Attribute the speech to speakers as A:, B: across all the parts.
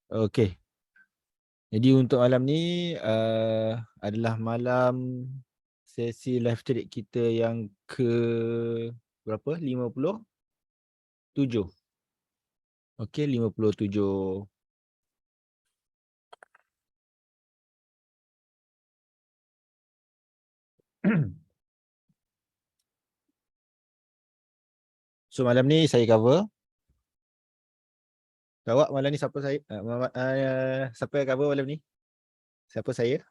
A: Okey. Jadi untuk malam ni adalah malam sesi live trade kita yang ke berapa? 57. Okey, 57. So malam ni saya cover. Awak malam ni siapa saya? Siapa yang cover malam ni? Siapa saya?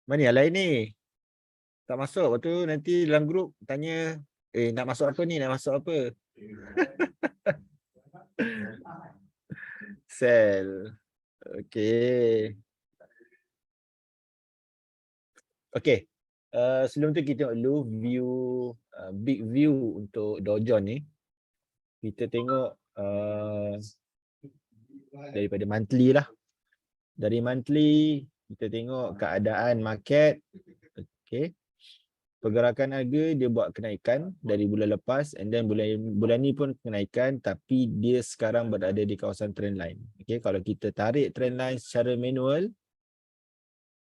A: Mana yang lain ni? Tak masuk. Lepas tu nanti dalam grup tanya, nak masuk apa ni? Nak masuk apa? Sell. Okey. Okey. Sebelum tu kita tengok dulu view, big view untuk Dow Jones ni. Kita tengok daripada monthly lah. Dari monthly kita tengok keadaan market. Okey. Pergerakan harga dia buat kenaikan dari bulan lepas, and then bulan ni pun kenaikan, tapi dia sekarang berada di kawasan trend line. Okey, kalau kita tarik trend line secara manual,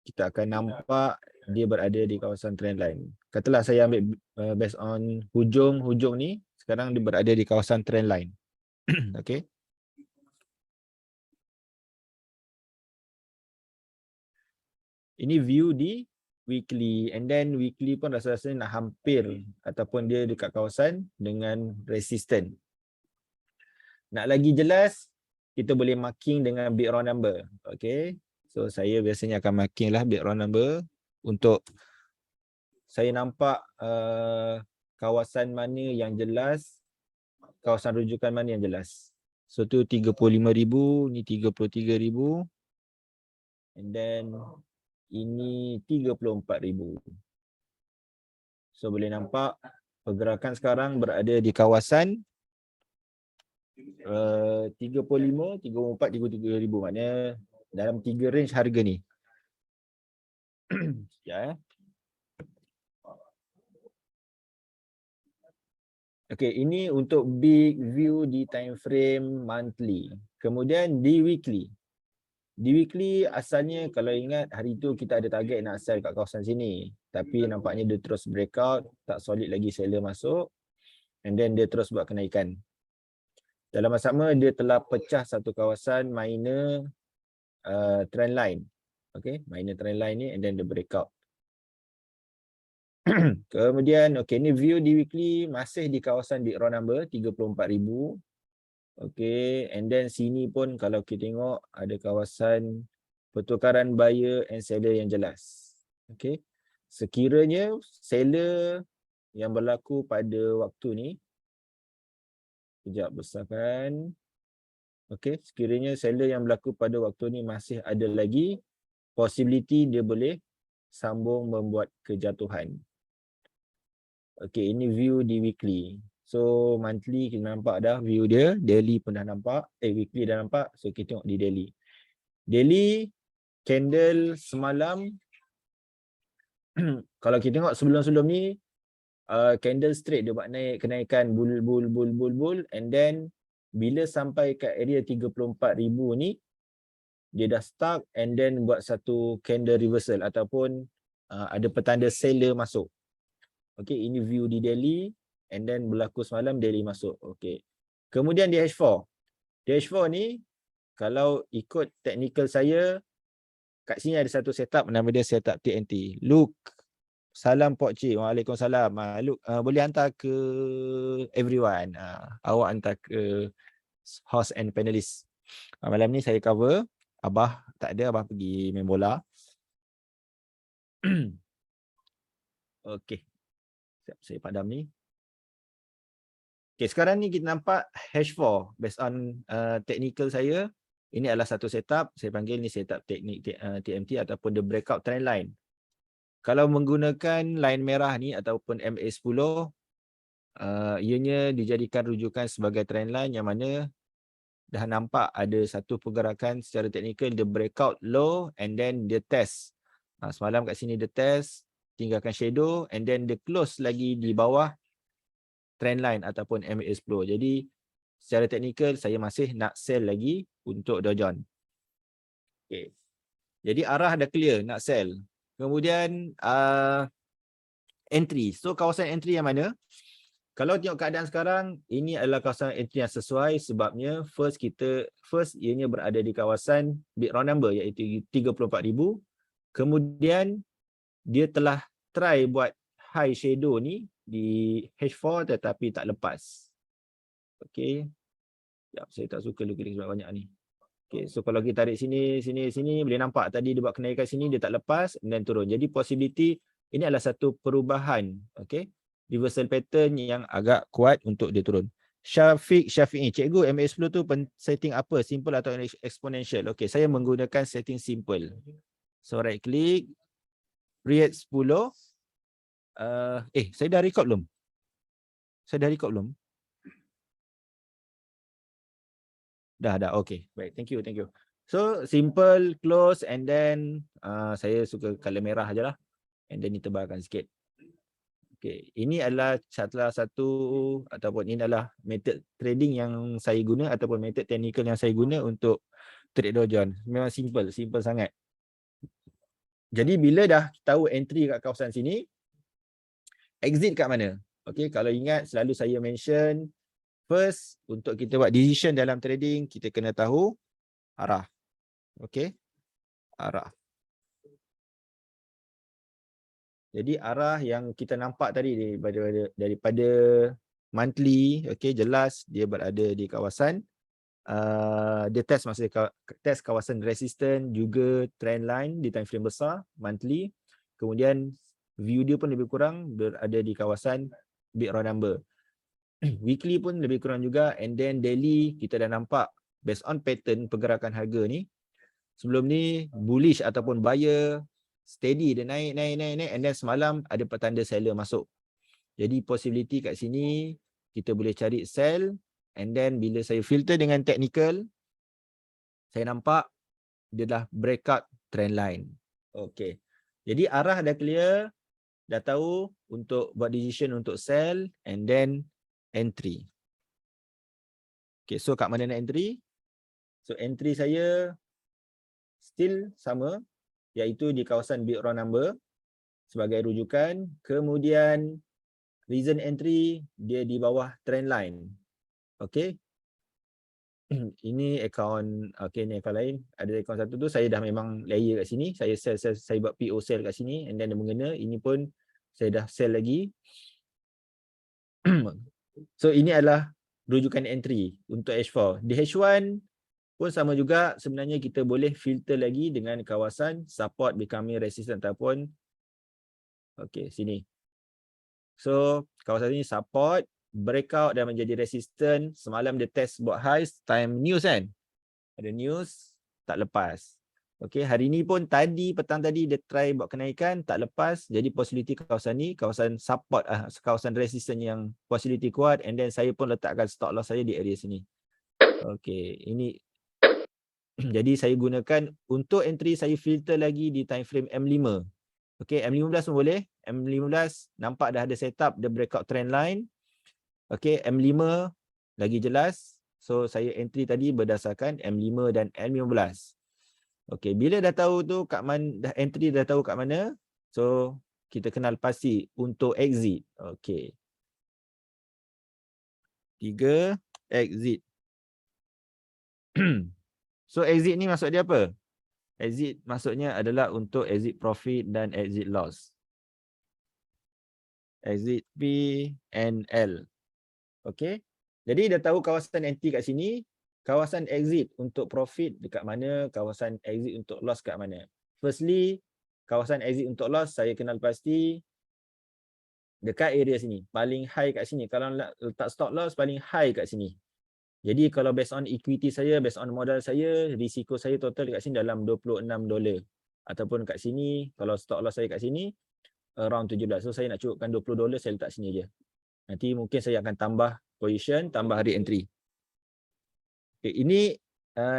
A: kita akan nampak dia berada di kawasan trend line. Katalah saya ambil based on hujung ni, sekarang dia berada di kawasan trend line. Okey. Ini view di weekly, and then weekly pun rasa-rasanya nak hampir ataupun dia dekat kawasan dengan resistant. Nak lagi jelas, kita boleh marking dengan big round number. Okey. So saya biasanya akan marking lah big round number untuk saya nampak kawasan mana yang jelas, kawasan rujukan mana yang jelas. So tu 35,000, ni 33,000. And then ini 34,000. So boleh nampak pergerakan sekarang berada di kawasan 35, 34, 33,000. Maknanya dalam 3 range harga ni. Sekejap Okey, ini untuk big view di time frame monthly. Kemudian di weekly. Di weekly asalnya kalau ingat hari tu kita ada target nak sell kat kawasan sini. Tapi nampaknya dia terus breakout, tak solid lagi seller masuk. And then dia terus buat kenaikan. Dalam masa sama dia telah pecah satu kawasan minor trend line. Okay, minor trend line ni, and then dia breakout. Kemudian okey, ni view di weekly masih di kawasan big round number 34,000. Okey, and then sini pun kalau kita tengok ada kawasan pertukaran buyer and seller yang jelas. Okey. Sekiranya seller yang berlaku pada waktu ni, kejap besarkan. Okey, sekiranya seller yang berlaku pada waktu ni masih ada lagi possibility dia boleh sambung membuat kejatuhan. Okey, ini view di weekly. So monthly kita nampak dah view dia, daily pun dah nampak, weekly dah nampak. So kita tengok di daily. Daily candle semalam kalau kita tengok sebelum-sebelum ni candle straight dia buat naik kenaikan bull, and then bila sampai kat area 34,000 ni dia dah stuck, and then buat satu candle reversal ataupun ada petanda seller masuk. Okey, ini view di daily, and then berlaku semalam daily masuk. Okey. Kemudian di H4. Di H4 ni kalau ikut technical saya, kat sini ada satu setup nama dia setup TNT. Look, salam Pok Cik. Waalaikumsalam. Look, boleh hantar ke everyone. Awak hantar ke host and panelist. Malam ni saya cover. Abah tak ada, Abah pergi main bola. Okey. Saya padam ni. Okay, sekarang ni kita nampak H4 based on technical saya. Ini adalah satu setup. Saya panggil ni setup teknik TMT ataupun the breakout trend line. Kalau menggunakan line merah ni ataupun MA10, ianya dijadikan rujukan sebagai trend line yang mana dah nampak ada satu pergerakan secara teknikal, the breakout low and then dia test. Semalam kat sini dia test, tinggalkan shadow, and then dia close lagi di bawah trendline ataupun MACD flow. Jadi secara teknikal saya masih nak sell lagi untuk Dow Jones. Okay. Jadi arah dah clear nak sell. Kemudian entry. So kawasan entry yang mana? Kalau tengok keadaan sekarang, ini adalah kawasan entry yang sesuai sebabnya first ianya berada di kawasan big round number iaitu 34,000. Kemudian dia telah try buat high shadow ni di H4 tetapi tak lepas. Okey. Sekejap, saya tak suka lukis sebab banyak ni. Okay, so kalau kita tarik sini, boleh nampak tadi dia buat kenaikan sini, dia tak lepas dan turun. Jadi possibility ini adalah satu perubahan, okay, reversal pattern yang agak kuat untuk dia turun. Syafiq ni, cikgu MACD flow tu setting apa? Simple atau exponential? Okay, saya menggunakan setting simple. So right click, create 10. Saya dah record belum? Dah, okay. Baik, thank you. So, simple, close and then saya suka color merah je lah. And then ditebalkan sikit. Okay, ini adalah salah satu ataupun ini adalah method trading yang saya guna ataupun method technical yang saya guna untuk trade Dow Jones. Memang simple sangat. Jadi bila dah tahu entry kat kawasan sini, exit kat mana? Okay, kalau ingat selalu saya mention, first, untuk kita buat decision dalam trading, kita kena tahu arah. Okey, arah. Jadi arah yang kita nampak tadi daripada monthly, okey, jelas dia berada di kawasan dia test kawasan resistance juga trend line di time frame besar monthly. Kemudian view dia pun lebih kurang berada di kawasan big round number. Weekly pun lebih kurang juga, and then daily kita dah nampak based on pattern pergerakan harga ni. Sebelum ni bullish ataupun buyer steady, dia naik and then semalam ada petanda seller masuk. Jadi possibility kat sini kita boleh cari sell, and then bila saya filter dengan technical, saya nampak dia dah breakout trend line. Okay, jadi arah dah clear, dah tahu untuk buat decision untuk sell and then entry. Okay, so kat mana nak entry? So entry saya still sama, iaitu di kawasan big round number sebagai rujukan. Kemudian reason entry dia di bawah trend line. Okay. Ini akaun, okay, ni akaun lain. Ada akaun satu tu saya dah memang layer kat sini. Saya buat PO sell kat sini and then dia mengena. Ini pun saya dah sell lagi. So ini adalah rujukan entry untuk H4. Di H1 pun sama juga, sebenarnya kita boleh filter lagi dengan kawasan support becoming resistant ataupun okey sini. So kawasan ini support, breakout dan menjadi resistant. Semalam dia test buat high time news kan. Ada news tak lepas. Okey, hari ni pun petang tadi dia try buat kenaikan tak lepas. Jadi possibility kawasan ni kawasan support kawasan resistant yang possibility kuat, and then saya pun letakkan stop loss saya di area sini. Okey, ini jadi saya gunakan untuk entry, saya filter lagi di time frame M5. Okey, M15 pun boleh. M15 nampak dah ada setup the breakout trend line. Okey, M5 lagi jelas. So saya entry tadi berdasarkan M5 dan M15. Okey, bila dah tahu tu kat mana, dah entry dah tahu kat mana, so kita kenal pasti untuk exit. Okey. 3 exit. So exit ni maksud dia apa? Exit maksudnya adalah untuk exit profit dan exit loss. Exit P and L. Okey. Jadi dah tahu kawasan entry kat sini, kawasan exit untuk profit dekat mana, kawasan exit untuk loss kat mana. Firstly, kawasan exit untuk loss saya kenal pasti dekat area sini. Paling high kat sini. Kalau letak stop loss paling high kat sini. Jadi kalau based on equity saya, based on modal saya, risiko saya total dekat sini dalam $26. Ataupun kat sini, kalau stop loss saya kat sini, around 17. So saya nak cukupkan $20, saya letak sini je. Nanti mungkin saya akan tambah position, tambah hari entry. Okay, ini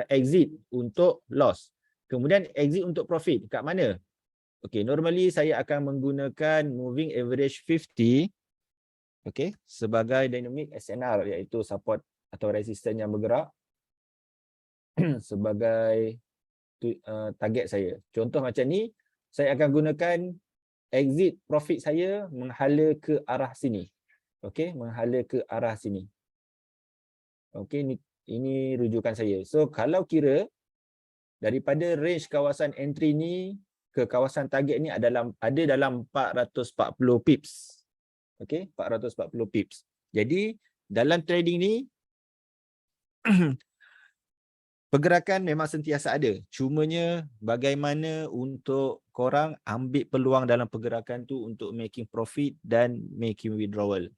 A: exit untuk loss. Kemudian exit untuk profit. Kat mana? Okay, normally saya akan menggunakan moving average 50 Okay, sebagai dynamic SNR iaitu support atau resistance yang bergerak sebagai target saya. Contoh macam ni, saya akan gunakan exit profit saya menghala ke arah sini. Okey, menghala ke arah sini. Okey, ini rujukan saya. So kalau kira daripada range kawasan entry ni ke kawasan target ni ada dalam 440 pips. Okey, 440 pips. Jadi dalam trading ni pergerakan memang sentiasa ada. Cumanya bagaimana untuk korang ambil peluang dalam pergerakan tu untuk making profit dan making withdrawal.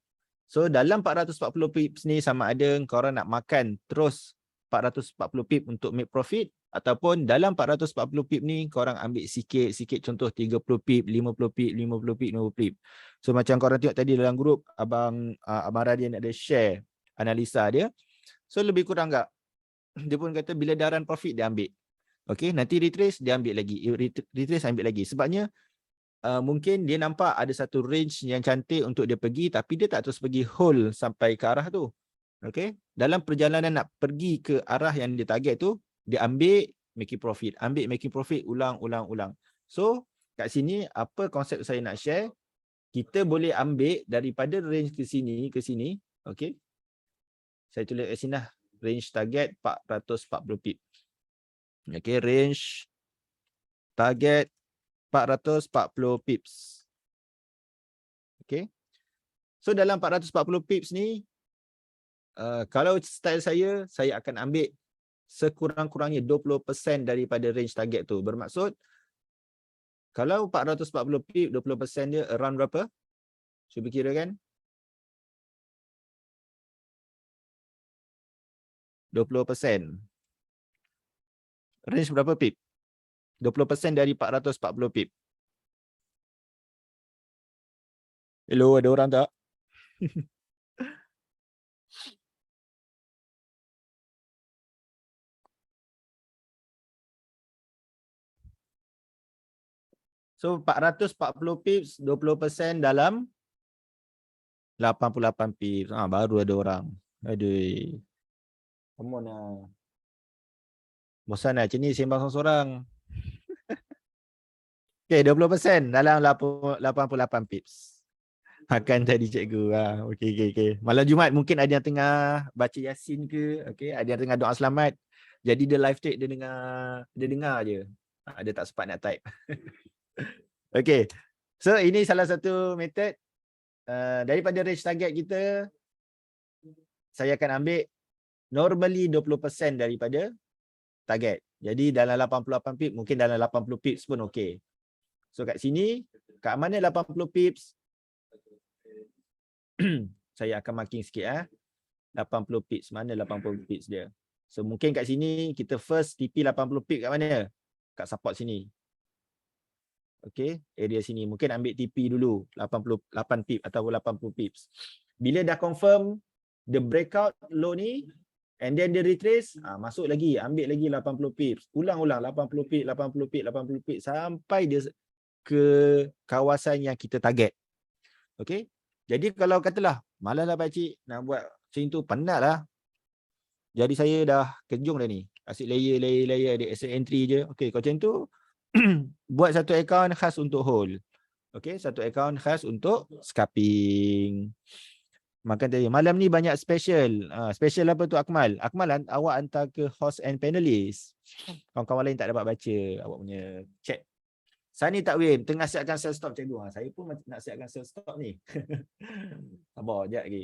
A: So dalam 440 pips ni sama ada korang nak makan terus 440 pip untuk make profit ataupun dalam 440 pip ni korang ambil sikit-sikit, contoh 30 pip, 50 pip, 50 pip, 50 pip. So macam korang tengok tadi dalam grup Abang Radian ada share analisa dia. So lebih kurang tak? Dia pun kata bila dah run profit dia ambil. Okay, nanti retrace dia ambil lagi. Retrace ambil lagi. Sebabnya mungkin dia nampak ada satu range yang cantik untuk dia pergi tapi dia tak terus pergi hold sampai ke arah tu. Okay, dalam perjalanan nak pergi ke arah yang dia target tu, dia ambil making profit. Ambil making profit, ulang. So, kat sini apa konsep saya nak share, kita boleh ambil daripada range ke sini, okay. Saya tulis kat sini lah, range target 440 pip. Okay, range target 440 pips. Okay. So dalam 440 pips ni, kalau style saya akan ambil sekurang-kurangnya 20% daripada range target tu. Bermaksud, kalau 440 pip, 20% dia around berapa? Cuba kira kan? 20%. Range berapa pip? 20% dari 440 pip. Hello, ada orang tak? So 440 pips, 20% dalam 88 pips. Baru ada orang. Aduh. Come on lah. Bosan lah macam ni sembang seorang-seorang. Okay, 20% dalam 88 pips. Akan jadi cikgu. Okay. Malam Jumaat mungkin ada yang tengah baca Yasin ke. Okay, ada yang tengah doa selamat. Jadi dia live trade, dia dengar je. Dia tak sempat nak type. Okay. So ini salah satu method. Daripada range target kita, saya akan ambil normally 20% daripada target. Jadi dalam 88 pips, mungkin dalam 80 pips pun okey. So kat sini, kat mana 80 pips? Saya akan marking sikit 80 pips, mana 80 pips dia? So mungkin kat sini kita first TP 80 pips kat mana? Kat support sini. Okey, area sini mungkin ambil TP dulu 88 pips atau 80 pips. Bila dah confirm the breakout low ni and then dia retrace, masuk lagi, ambil lagi 80 pips. Ulang-ulang 80 pips, 80 pips, 80 pips sampai dia ke kawasan yang kita target. Okey. Jadi kalau katalah malaslah pak cik nak buat macam tu, penatlah. Jadi saya dah kejung dah ni. Asyik layer dia asset entry je. Okey, kalau macam tu buat satu account khas untuk hold. Okey, satu account khas untuk scalping. Makan tadi. Malam ni banyak special. Special apa tu Akmal? Akmal, awak hantar ke host and panelist. Kawan-kawan lain tak dapat baca awak punya chat. Sani Takwim, tengah siapkan sell stop cikgu. Saya pun nak siapkan sell stop ni. Sabar sekejap lagi.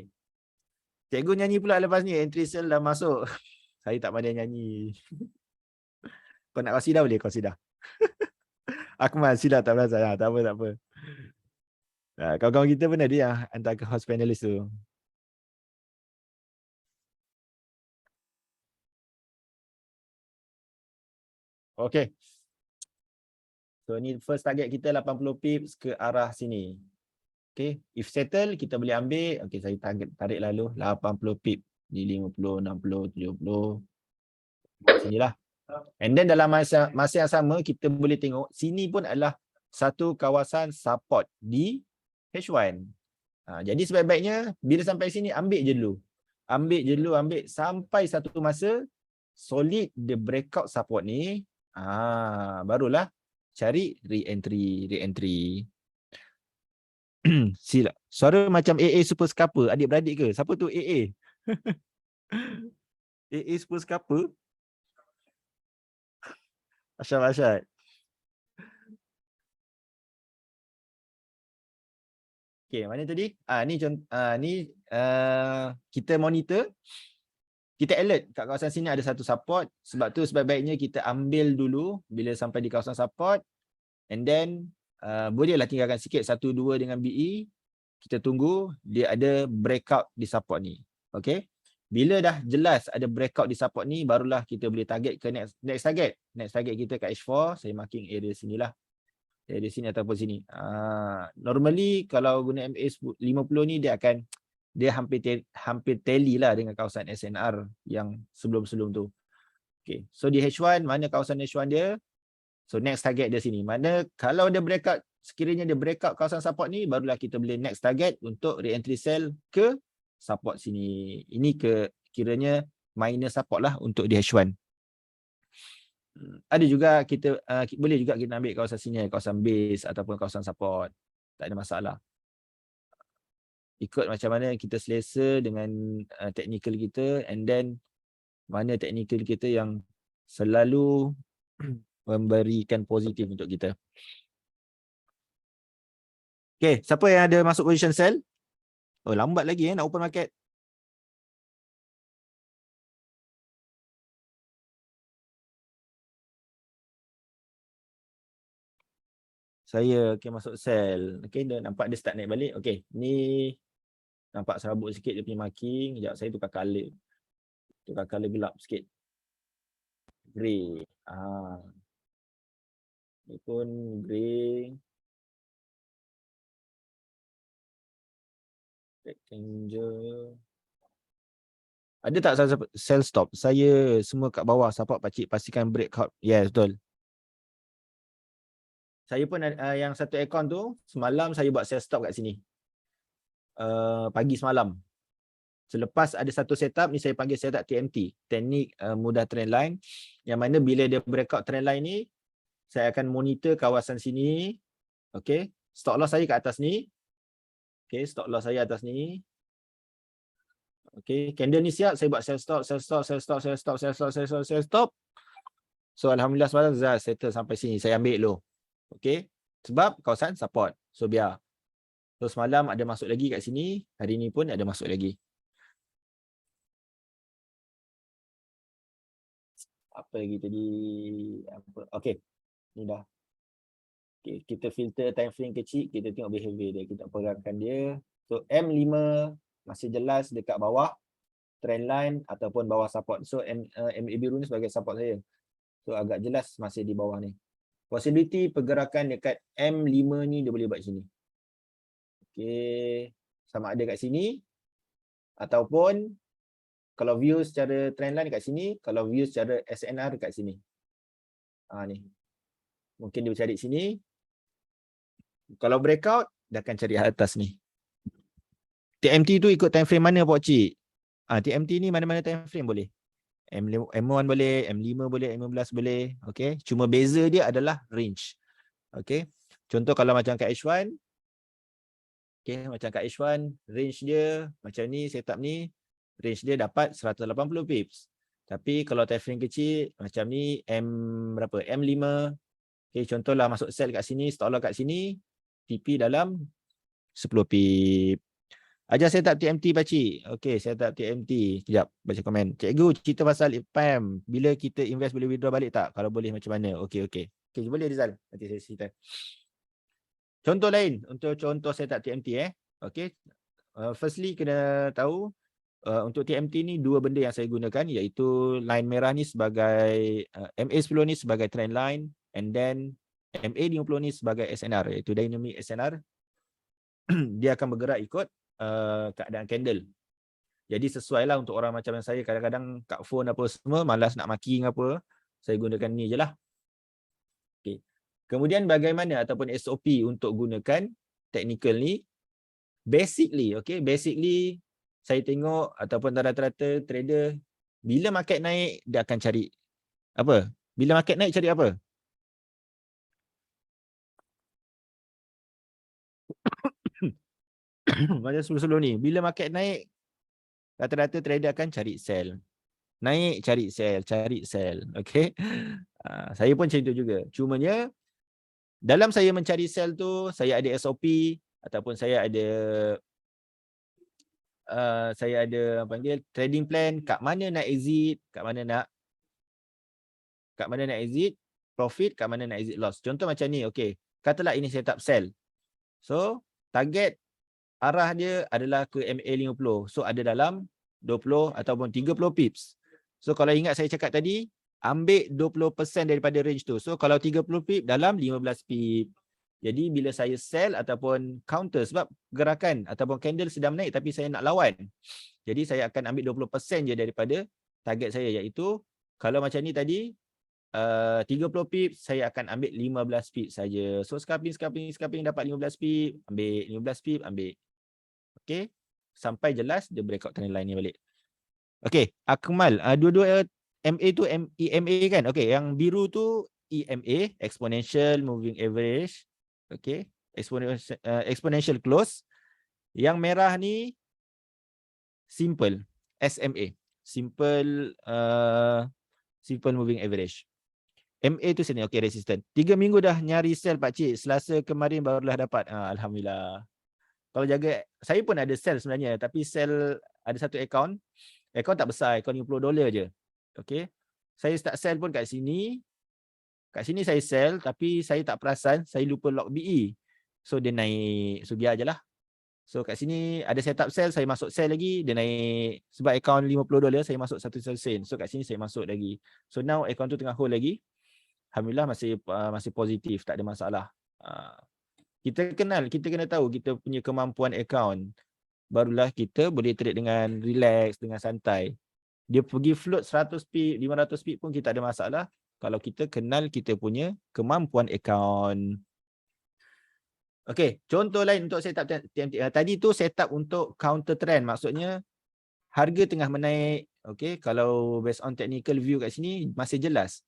A: Cikgu nyanyi pula lepas ni. Entry sell dah masuk. Saya tak pandai nyanyi. Kau nak qasidah boleh qasidah. Akmal sila tak berasa. Tak apa. Kawan-kawan kita pun ada yang hantar ke host panelist tu. Okay. So ni first target kita 80 pips ke arah sini. Okay. If settle kita boleh ambil. Okay, saya tarik lalu 80 pip. Di 50, 60, 70. Sinilah. And then dalam masa yang sama kita boleh tengok sini pun adalah satu kawasan support di H1. Jadi sebaik-baiknya bila sampai sini ambil je dulu. Ambil sampai satu masa solid the breakout support ni, barulah cari re-entry. Sila. Suara macam AA Super Scalper, adik-beradik ke? Siapa tu AA? AA Super Scalper? Asyad. Okay, mana tadi? Ni kita monitor. Kita alert kat kawasan sini ada satu support. Sebab tu sebaik-baiknya kita ambil dulu bila sampai di kawasan support. And then bolehlah tinggalkan sikit 1-2 dengan BE. Kita tunggu dia ada breakout di support ni. Okay. Bila dah jelas ada breakout di support ni, barulah kita boleh target ke next target. Next target kita kat H4. Saya marking area sinilah. Dari sini ataupun sini. Normally kalau guna MA50 ni dia hampir tally lah dengan kawasan SNR yang sebelum-sebelum tu. Okay. So di H1, mana kawasan H1 dia? So next target dia sini. Mana kalau dia breakout, sekiranya dia breakout kawasan support ni, barulah kita boleh next target untuk re-entry sell ke support sini. Ini kiranya minor support lah untuk di H1. Ada juga kita boleh juga kita ambil kawasan sini, kawasan base ataupun kawasan support. Tak ada masalah. Ikut macam mana kita selesa dengan technical kita, and then mana technical kita yang selalu memberikan positif untuk kita. Okay, siapa yang ada masuk position sell? Oh, lambat lagi nak open market. Saya masuk sell. Okay, dah nampak dia start naik balik. Okay, ni nampak serabut sikit dia punya marking. Sekejap, saya tukar color. Tukar color gelap sikit. Grey. Ni pun grey. Rectangle. Ada tak sell stop? Saya semua kat bawah support pakcik pastikan breakout. Yes, betul. Saya pun yang satu account tu semalam saya buat sell stop kat sini. Pagi semalam. Selepas ada satu setup ni saya panggil setup TMT, teknik mudah trend line, yang mana bila dia breakout trend line ni saya akan monitor kawasan sini. Okey, stop loss saya kat atas ni. Okey, stop loss saya atas ni. Okey, candle ni siap, saya buat sell stop. So alhamdulillah semalam dah settle sampai sini, saya ambil dulu. Okey, sebab kawasan support. So biar. So semalam ada masuk lagi kat sini, hari ni pun ada masuk lagi. Apa lagi tadi? Okey, ni dah. Okay, kita filter time frame kecil, kita tengok behavior dia, kita perangkan dia. So M5 masih jelas dekat bawah trend line ataupun bawah support. So MA biru ni sebagai support saya. So agak jelas masih di bawah ni. Possibility pergerakan dekat M5 ni dia boleh buat sini. Okey, sama ada kat sini ataupun kalau view secara trend line kat sini, kalau view secara SNR dekat sini. Ni. Mungkin dia cari sini. Kalau breakout, dia akan cari atas ni. TMT tu ikut time frame mana Pak Cik? TMT ni mana-mana time frame boleh. M1 boleh, M5 boleh, M15 boleh. Okay. Cuma beza dia adalah range. Okay. Contoh kalau macam kat H1. Okay. Macam kat H1, range dia macam ni, setup ni. Range dia dapat 180 pips. Tapi kalau time frame kecil, macam ni, berapa? M5. Okay. Contohlah masuk sell kat sini, stop loss kat sini. TP dalam 10 pip. Ajar setup TMT pakcik. Okey, setup TMT. Sekejap, baca komen. Cikgu, cerita pasal PAM. Bila kita invest boleh withdraw balik tak? Kalau boleh macam mana? Okey. Okey, boleh Rizal. Nanti saya cerita. Contoh lain untuk contoh setup TMT. Okey. Firstly kena tahu untuk TMT ni dua benda yang saya gunakan, iaitu line merah ni sebagai MA10 ni sebagai trend line, and then MA50 ni sebagai SNR, iaitu dynamic SNR. Dia akan bergerak ikut keadaan candle. Jadi sesuai lah untuk orang macam saya, kadang-kadang kat phone apa semua malas nak marking apa, saya gunakan ni je lah. Okay. Kemudian bagaimana ataupun SOP untuk gunakan technical ni? Basically, okay, basically saya tengok ataupun rata-rata trader bila market naik dia akan cari apa? Bila market naik cari apa? Macam sebelum-sebelum ni, bila market naik rata-rata trader akan cari sell. Naik cari sell, cari sell. Okay. Saya pun macam itu juga. Cumanya dalam saya mencari sell tu, saya ada SOP ataupun saya ada apa panggil trading plan, kat mana nak exit, kat mana nak exit profit, kat mana nak exit loss. Contoh macam ni, okey. Katalah ini setup sell. So, target arah dia adalah ke MA50. So, ada dalam 20 ataupun 30 pips. So, kalau ingat saya cakap tadi, ambil 20% daripada range tu. So, kalau 30 pip dalam 15 pip. Jadi, bila saya sell ataupun counter, sebab gerakan ataupun candle sedang naik tapi saya nak lawan. Jadi, saya akan ambil 20% je daripada target saya, iaitu kalau macam ni tadi, 30 pip, saya akan ambil 15 pip saja. So, scalping dapat 15 pip, ambil 15 pip, ambil. Okay. Sampai jelas dia breakout trend line ni balik. Okay. Akmal, dua-dua MA tu EMA kan? Okay. Yang biru tu EMA, Exponential Moving Average. Okay. Exponential Close. Yang merah ni Simple, SMA. Simple Moving Average. MA tu sini, okay, resistant. 3 minggu dah nyari sell pakcik. Selasa kemarin barulah dapat. Alhamdulillah. Kalau jaga, saya pun ada sell sebenarnya. Tapi sell ada satu account. Account tak besar, account $50 je. Okay. Saya start sell pun kat sini. Kat sini saya sell, tapi saya tak perasan. Saya lupa lock BE. So dia naik. So biar je lah. So kat sini ada setup sell, saya masuk sell lagi, dia naik. Sebab account $50, saya masuk 1 sen. So kat sini saya masuk lagi. So now account tu tengah hold lagi. Alhamdulillah masih positif, tak ada masalah. Kita kena tahu kita punya kemampuan account. Barulah kita boleh trade dengan relax, dengan santai. Dia pergi float 100 pip, 500 pip pun kita tak ada masalah. Kalau kita kenal kita punya kemampuan account. Okey, contoh lain untuk setup TMT. Tadi tu setup untuk counter trend. Maksudnya harga tengah menaik. Okey, kalau based on technical view kat sini masih jelas.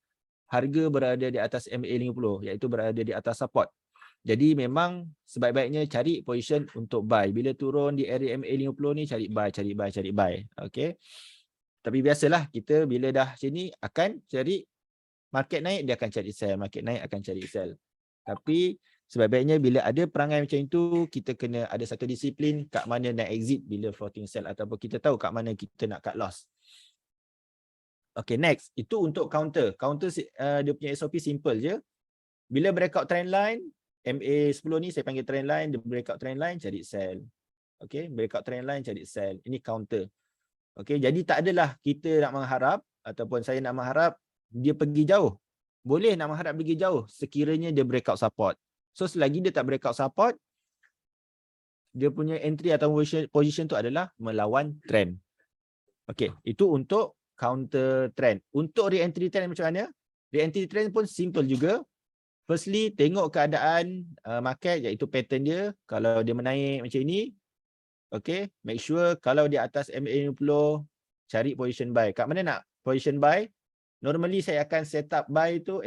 A: Harga berada di atas MA50, iaitu berada di atas support. Jadi memang sebaik-baiknya cari position untuk buy. Bila turun di area MA50 ni cari buy. Okey. Tapi biasalah kita bila dah sini akan cari market naik dia akan cari sell, market naik akan cari sell. Tapi sebaik-baiknya bila ada perangai macam itu kita kena ada satu disiplin kat mana nak exit bila floating sell ataupun kita tahu kat mana kita nak cut loss. Okay, next. Itu untuk counter. Counter dia punya SOP simple je. Bila breakout trend line, MA10 ni saya panggil trend line, dia breakout trend line, cari sell. Okay, breakout trend line, cari sell. Ini counter. Okay, jadi tak adalah kita nak mengharap ataupun saya nak mengharap dia pergi jauh. Boleh nak mengharap pergi jauh sekiranya dia breakout support. So, selagi dia tak breakout support, dia punya entry atau position tu adalah melawan trend. Okay, itu untuk counter trend. Untuk re-entry trend macam mana? Re-entry trend pun simple juga. Firstly, tengok keadaan market iaitu pattern dia. Kalau dia menaik macam ini, okay, make sure kalau di atas MA50, cari position buy. Kat mana nak position buy? Normally saya akan set up buy tu,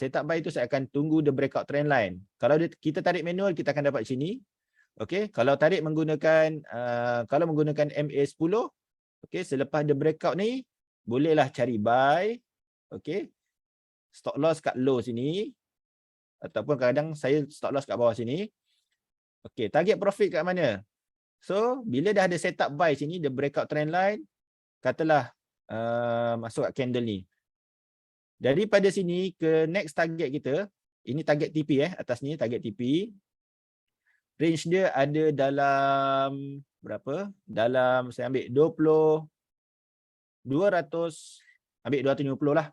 A: set up buy tu saya akan tunggu the breakout trend line. Kalau kita tarik manual, kita akan dapat sini. Okay, kalau tarik menggunakan MA10, okay, selepas the breakout ni, bolehlah cari buy. Okay. Stop loss kat low sini. Ataupun kadang saya stop loss kat bawah sini. Okay. Target profit kat mana? So, bila dah ada setup buy sini, the breakout trend line, katalah masuk kat candle ni. Daripada sini ke next target kita, ini target TP atas ni target TP. Range dia ada dalam berapa? Dalam saya ambil 200, ambil 250 lah.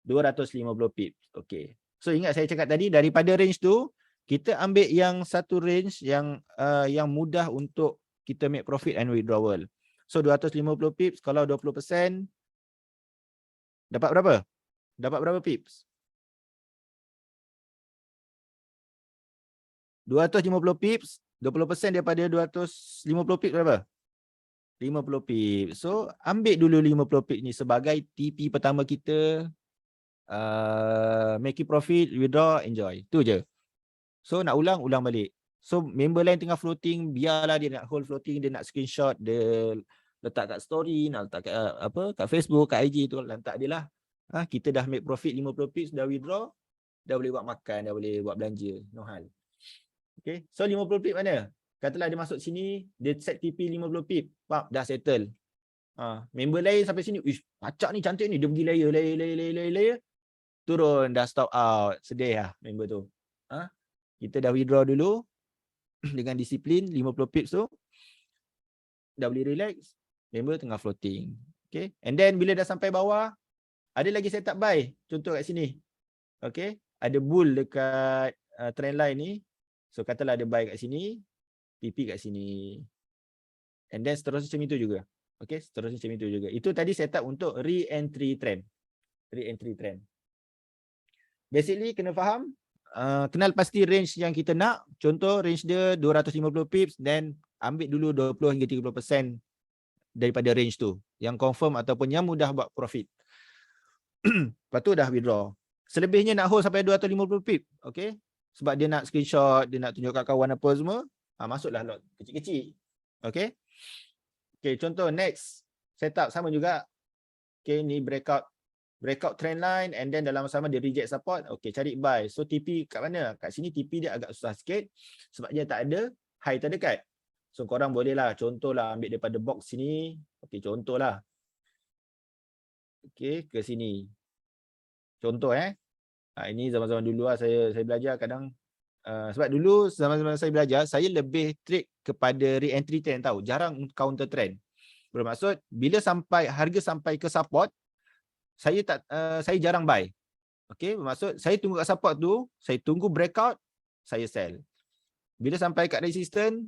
A: 250 pips. Okay. So ingat saya cakap tadi, daripada range tu, kita ambil yang satu range yang mudah untuk kita make profit and withdrawal. So 250 pips, kalau 20%, dapat berapa? Dapat berapa pips? 250 pips, 20% daripada 250 pip berapa? 50 pip. So, ambil dulu 50 pip ni sebagai TP pertama kita. Make it profit, withdraw, enjoy. Tu je. So, nak ulang balik. So, member lain tengah floating, biarlah dia nak hold floating, dia nak screenshot, dia letak kat story, nak letak kat kat Facebook, kat IG tu, lantak dia lah. Kita dah make profit 50 pips, dah withdraw, dah boleh buat makan, dah boleh buat belanja. No hal. Okay. So 50 pip mana? Katalah dia masuk sini, dia set TP 50 pip. Pap, dah settle. Member lain sampai sini, ish, pacak ni cantik ni, dia pergi layer. Turun, dah stop out. Sedih lah member tu. Kita dah withdraw dulu dengan disiplin 50 pips tu. Dah boleh relax. Member tengah floating. Okay. And then bila dah sampai bawah, ada lagi setup buy. Contoh kat sini. Okay. Ada bull dekat trend line ni. So katalah ada buy kat sini, TP kat sini. And then seterusnya macam itu juga. Okay. Seterusnya macam itu juga. Itu tadi setup untuk re-entry trend. Re-entry trend. Basically kena faham. Kenal pasti range yang kita nak. Contoh range dia 250 pips. Then ambil dulu 20 hingga 30% daripada range tu. Yang confirm ataupun yang mudah buat profit. Lepas tu dah withdraw. Selebihnya nak hold sampai 250 pip. Okay. Sebab dia nak screenshot, dia nak tunjuk kat kawan apa semua. Masuklah lot kecil-kecil. Okay. Okay, contoh next. Setup sama juga. Okay, ni breakout trend line and then dalam sama dia reject support. Okay, cari buy. So TP kat mana? Kat sini TP dia agak susah sikit. Sebab dia tak ada high terdekat. So korang boleh lah. Contohlah ambil daripada box sini. Okay, contohlah. Okay, ke sini. Contoh ini zaman-zaman dulu lah saya belajar kadang sebab dulu zaman-zaman saya belajar saya lebih trade kepada re-entry trend tahu, jarang counter trend. Bermaksud bila harga sampai ke support saya jarang buy. Okey, bermaksud saya tunggu kat support tu, saya tunggu breakout, saya sell. Bila sampai kat resistance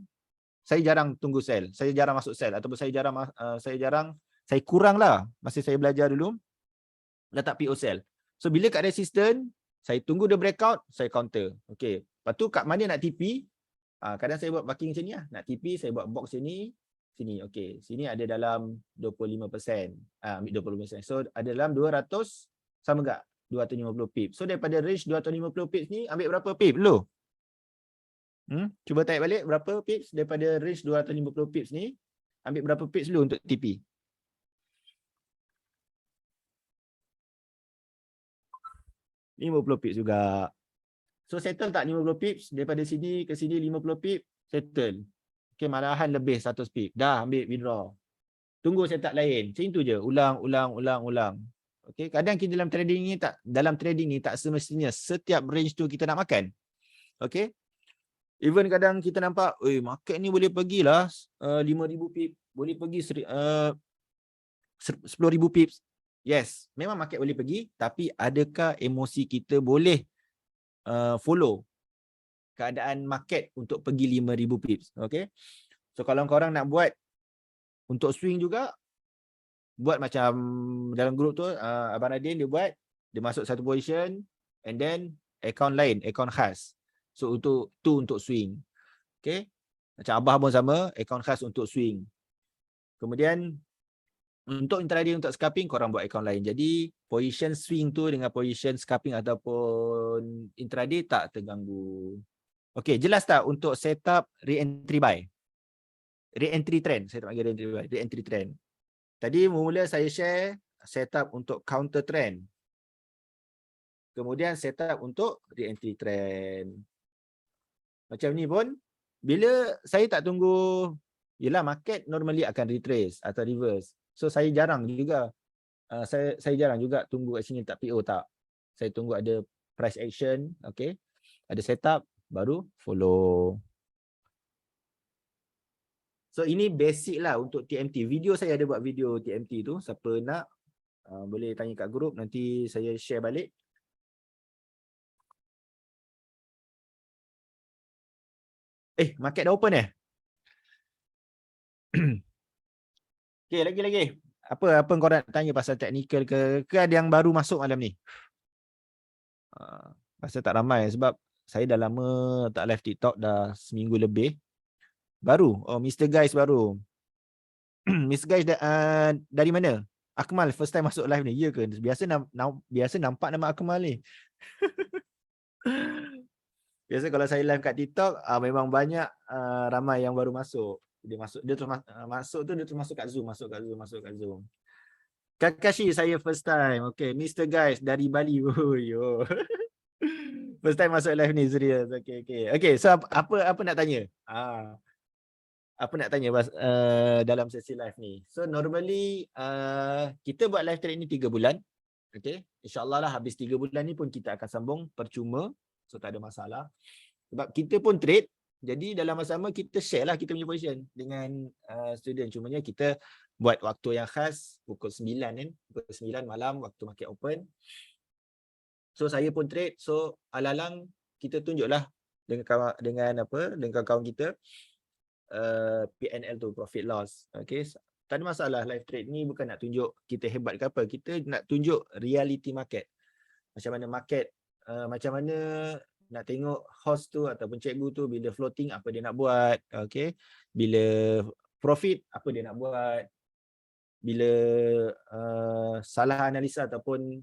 A: saya jarang tunggu sell, saya jarang masuk sell ataupun saya kuranglah masa saya belajar dulu letak PO sell. So bila kat resistance, saya tunggu dia breakout, saya counter. Okey. Lepas tu kat mana nak TP? Kadang saya buat parking macam ni lah. Nak TP, saya buat box sini. Sini. Okey. Sini ada dalam 25%. Ambil 20%. So ada dalam 200, sama tak? 250 pip. So daripada range 250 pips ni, ambil berapa pip dulu? Cuba tarik balik berapa pips daripada range 250 pips ni. Ambil berapa pips dulu untuk TP? $50 pips juga. So settle tak 50 pips? Daripada sini ke sini 50 pips, settle. Okay, malahan lebih 100 pips. Dah ambil withdraw. Tunggu setup lain. Macam itu je. Ulang. Okay, kadang kita dalam trading ni tak semestinya setiap range tu kita nak makan. Okay. Even kadang kita nampak, market ni boleh pergilah 5,000 pips. Boleh pergi 10,000 pips. Yes, memang market boleh pergi, tapi adakah emosi kita boleh follow keadaan market untuk pergi 5,000 pips? Okay. So kalau korang nak buat untuk swing juga, buat macam dalam grup tu, Abang Radin dia buat, dia masuk satu position and then account lain, account khas. So untuk swing. Okay. Macam Abah pun sama, account khas untuk swing. Kemudian untuk intraday, untuk scalping, korang buat account lain. Jadi position swing tu dengan position scalping ataupun intraday tak terganggu. Okey, jelas tak untuk setup re-entry buy? Re-entry trend, saya tak panggil re-entry buy, re-entry trend. Tadi mula saya share setup untuk counter trend. Kemudian setup untuk re-entry trend. Macam ni pun, bila saya tak tunggu, yelah market normally akan retrace atau reverse. So saya jarang juga saya jarang juga tunggu kat sini tak PO tak. Saya tunggu ada price action, okay. Ada setup baru follow. So ini basic lah untuk TMT. Video saya ada buat video TMT tu. Siapa nak boleh tanya kat grup, nanti saya share balik. Market dah open Okay, lagi. Apa korang nak tanya pasal technical ke ada yang baru masuk malam ni? Pasal tak ramai sebab saya dah lama tak live TikTok, dah seminggu lebih. Baru. Oh, Mr. Guys baru. Mr. Guys dari mana? Akmal first time masuk live ni. Ya ke? Biasa nampak nama Akmal ni. Biasa kalau saya live kat TikTok, memang banyak ramai yang baru masuk. Dia terus masuk tu dia terus masuk kat Zoom. Kakashi saya first time. Okay, Mr. Guys dari Bali. Yo. First time masuk live ni, serius. Okay, so apa nak tanya? Apa nak tanya dalam sesi live ni? So normally kita buat live trade ni 3 bulan. Okay, insyaAllah lah habis 3 bulan ni pun kita akan sambung percuma. So tak ada masalah. Sebab kita pun trade. Jadi dalam masa sama kita share lah kita punya position dengan student. Cumanya kita buat waktu yang khas pukul 9 kan. Pukul 9 malam waktu market open. So saya pun trade. So alalang kita tunjuklah dengan kawan kita PNL tu, profit loss. Okay, tak ada masalah. Live trade ni bukan nak tunjuk kita hebat ke apa. Kita nak tunjuk reality market. Macam mana market, macam mana nak tengok host tu ataupun cikgu tu bila floating apa dia nak buat. Okay, bila profit apa dia nak buat. Bila salah analisa ataupun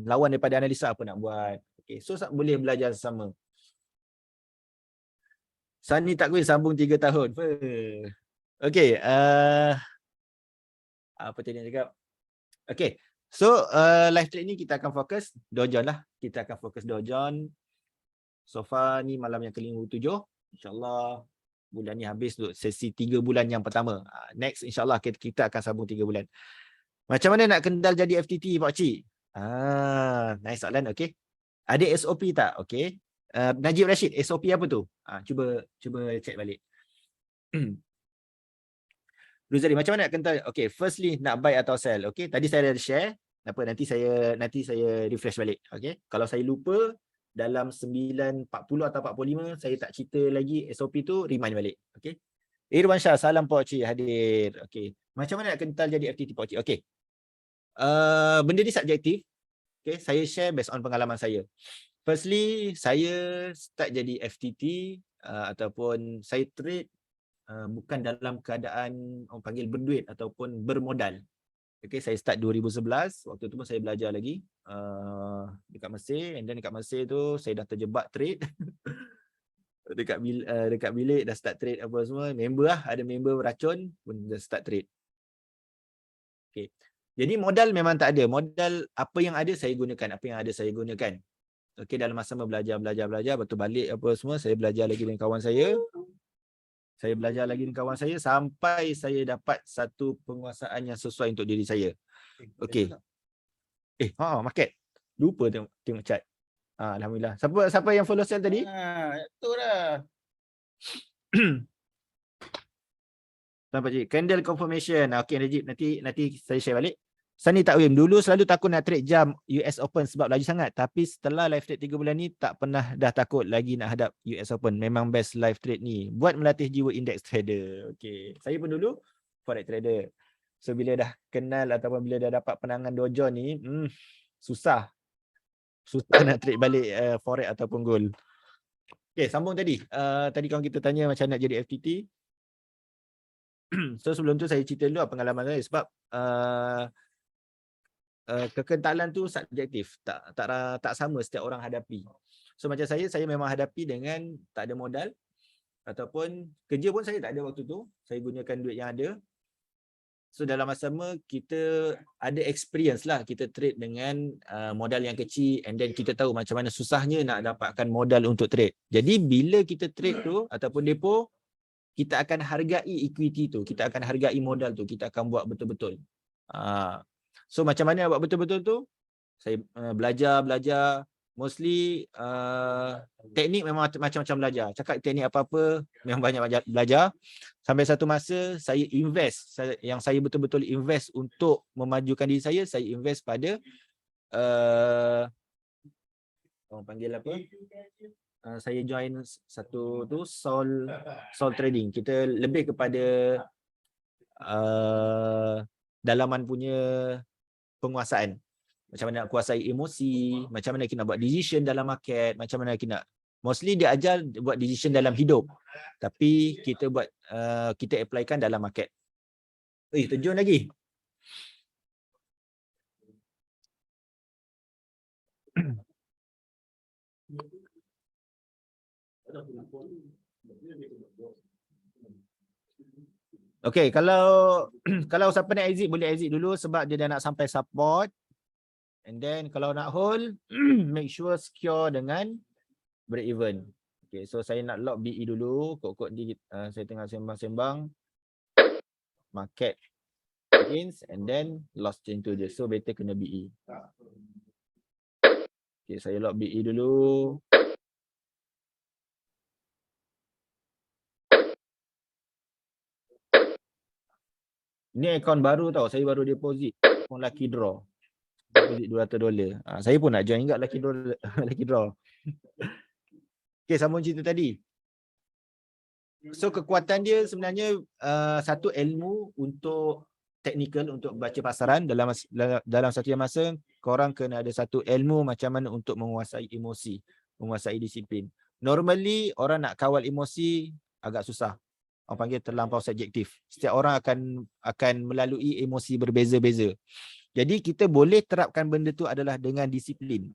A: lawan daripada analisa apa nak buat. Okay, so boleh belajar sama. Sunny Takwin sambung 3 tahun. Okay, apa tadi nak cakap? Okay, so live trade ni kita akan fokus Dow Jones lah. Kita akan fokus Dow Jones. So far ni malam yang ke-57. InsyaAllah bulan ni habis untuk sesi 3 bulan yang pertama. Next insyaAllah kita akan sambung 3 bulan. Macam mana nak kendal jadi FTT Pak Cik? Nice soalan. Okay, ada SOP tak? Okay, Najib Rashid, SOP apa tu? Cuba check balik. Ruzali, macam mana nak kental? Okay, firstly nak buy atau sell. Okay, tadi saya dah share. Nanti saya refresh balik. Okay, kalau saya lupa dalam 9.40 atau 45 saya tak cerita lagi SOP tu, remind balik. Okay, Irwan Shah, salam Pak Cik hadir. Okay, macam mana nak kental jadi FTT Pak Cik? Okay, benda ni subjektif. Okay, saya share based on pengalaman saya. Firstly, saya start jadi FTT ataupun saya trade bukan dalam keadaan orang panggil berduit ataupun bermodal. Okay, saya start 2011. Waktu tu pun saya belajar lagi dekat Mesir. And then dekat Mesir tu saya dah terjebak trade. dekat bilik dah start trade apa semua. Ada member beracun pun dah start trade. Okay, jadi modal memang tak ada. Modal apa yang ada saya gunakan. Okay, dalam masa belajar. Lepas tu balik apa semua, saya belajar lagi dengan kawan saya. Sampai saya dapat satu penguasaan yang sesuai untuk diri saya. Okay. Market. Lupa tengok chat. Alhamdulillah. Siapa yang follow sell tadi? Itu dah. Sampai Cik. Candle confirmation. Okay, Najib. Nanti saya share balik. Sunny Takwim, dulu selalu takut nak trade jam US Open sebab laju sangat. Tapi setelah live trade 3 bulan ni, tak pernah dah takut lagi nak hadap US Open. Memang best live trade ni. Buat melatih jiwa index trader. Okay. Saya pun dulu forex trader. So, bila dah kenal ataupun bila dah dapat penangan Dow Jones ni, susah nak trade balik forex ataupun gold. Okay, sambung tadi. Tadi kawan kita tanya macam nak jadi FTT. So, sebelum tu saya cerita dulu pengalaman saya sebab kekentalan tu subjektif, tak sama setiap orang hadapi. So macam saya memang hadapi dengan tak ada modal ataupun kerja pun saya tak ada waktu tu, saya gunakan duit yang ada. So dalam masa sama kita ada experience lah, kita trade dengan modal yang kecil and then kita tahu macam mana susahnya nak dapatkan modal untuk trade. Jadi bila kita trade tu ataupun depo, kita akan hargai equity tu, kita akan hargai modal tu, kita akan buat betul-betul. So macam mana buat betul-betul tu? Saya belajar. Mostly teknik memang macam-macam belajar. Cakap teknik apa-apa memang banyak belajar. Sampai satu masa saya invest. Yang saya betul-betul invest untuk memajukan diri saya invest pada orang panggil apa? Saya join satu tu Sol Trading. Kita lebih kepada dalaman punya penguasaan. Macam mana nak kuasai emosi, macam mana kita nak buat decision dalam market, macam mana kita nak Mostly dia ajar buat decision dalam hidup. Tapi kita buat kita applykan dalam market. Terjun lagi. Okay, kalau kalau siapa nak exit boleh exit dulu sebab dia dah nak sampai support. And then kalau nak hold, make sure secure dengan break even. Okay, so saya nak lock BE dulu. Kok di saya tengah sembang-sembang. Market gains and then loss chain tu je. So better kena BE. Okay, saya lock BE dulu. Ni akaun baru tau. Saya baru deposit. Akaun Lucky Draw. Deposit $200. Saya pun nak join juga Lucky Draw. Lucky Draw. Okay, sambung cerita tadi. So kekuatan dia sebenarnya satu ilmu untuk technical untuk baca pasaran dalam satu yang masa korang kena ada satu ilmu macam mana untuk menguasai emosi, menguasai disiplin. Normally orang nak kawal emosi agak susah. Orang panggil terlampau subjektif. Setiap orang akan melalui emosi berbeza-beza. Jadi kita boleh terapkan benda tu adalah dengan disiplin,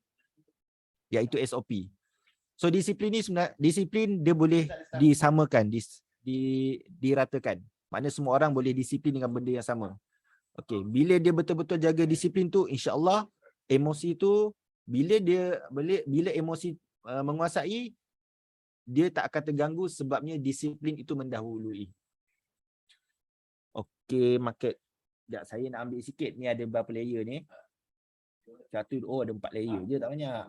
A: iaitu SOP. So disiplin ni sebenarnya, disiplin dia boleh disamakan, diratakan. Maknanya semua orang boleh disiplin dengan benda yang sama. Okey, bila dia betul-betul jaga disiplin tu, insya-Allah emosi tu bila emosi menguasai, dia tak akan terganggu sebabnya disiplin itu mendahului. Okey, market. Sekejap, saya nak ambil sikit. Ni ada berapa layer ni? Satu, ada 4 layer je, tak banyak.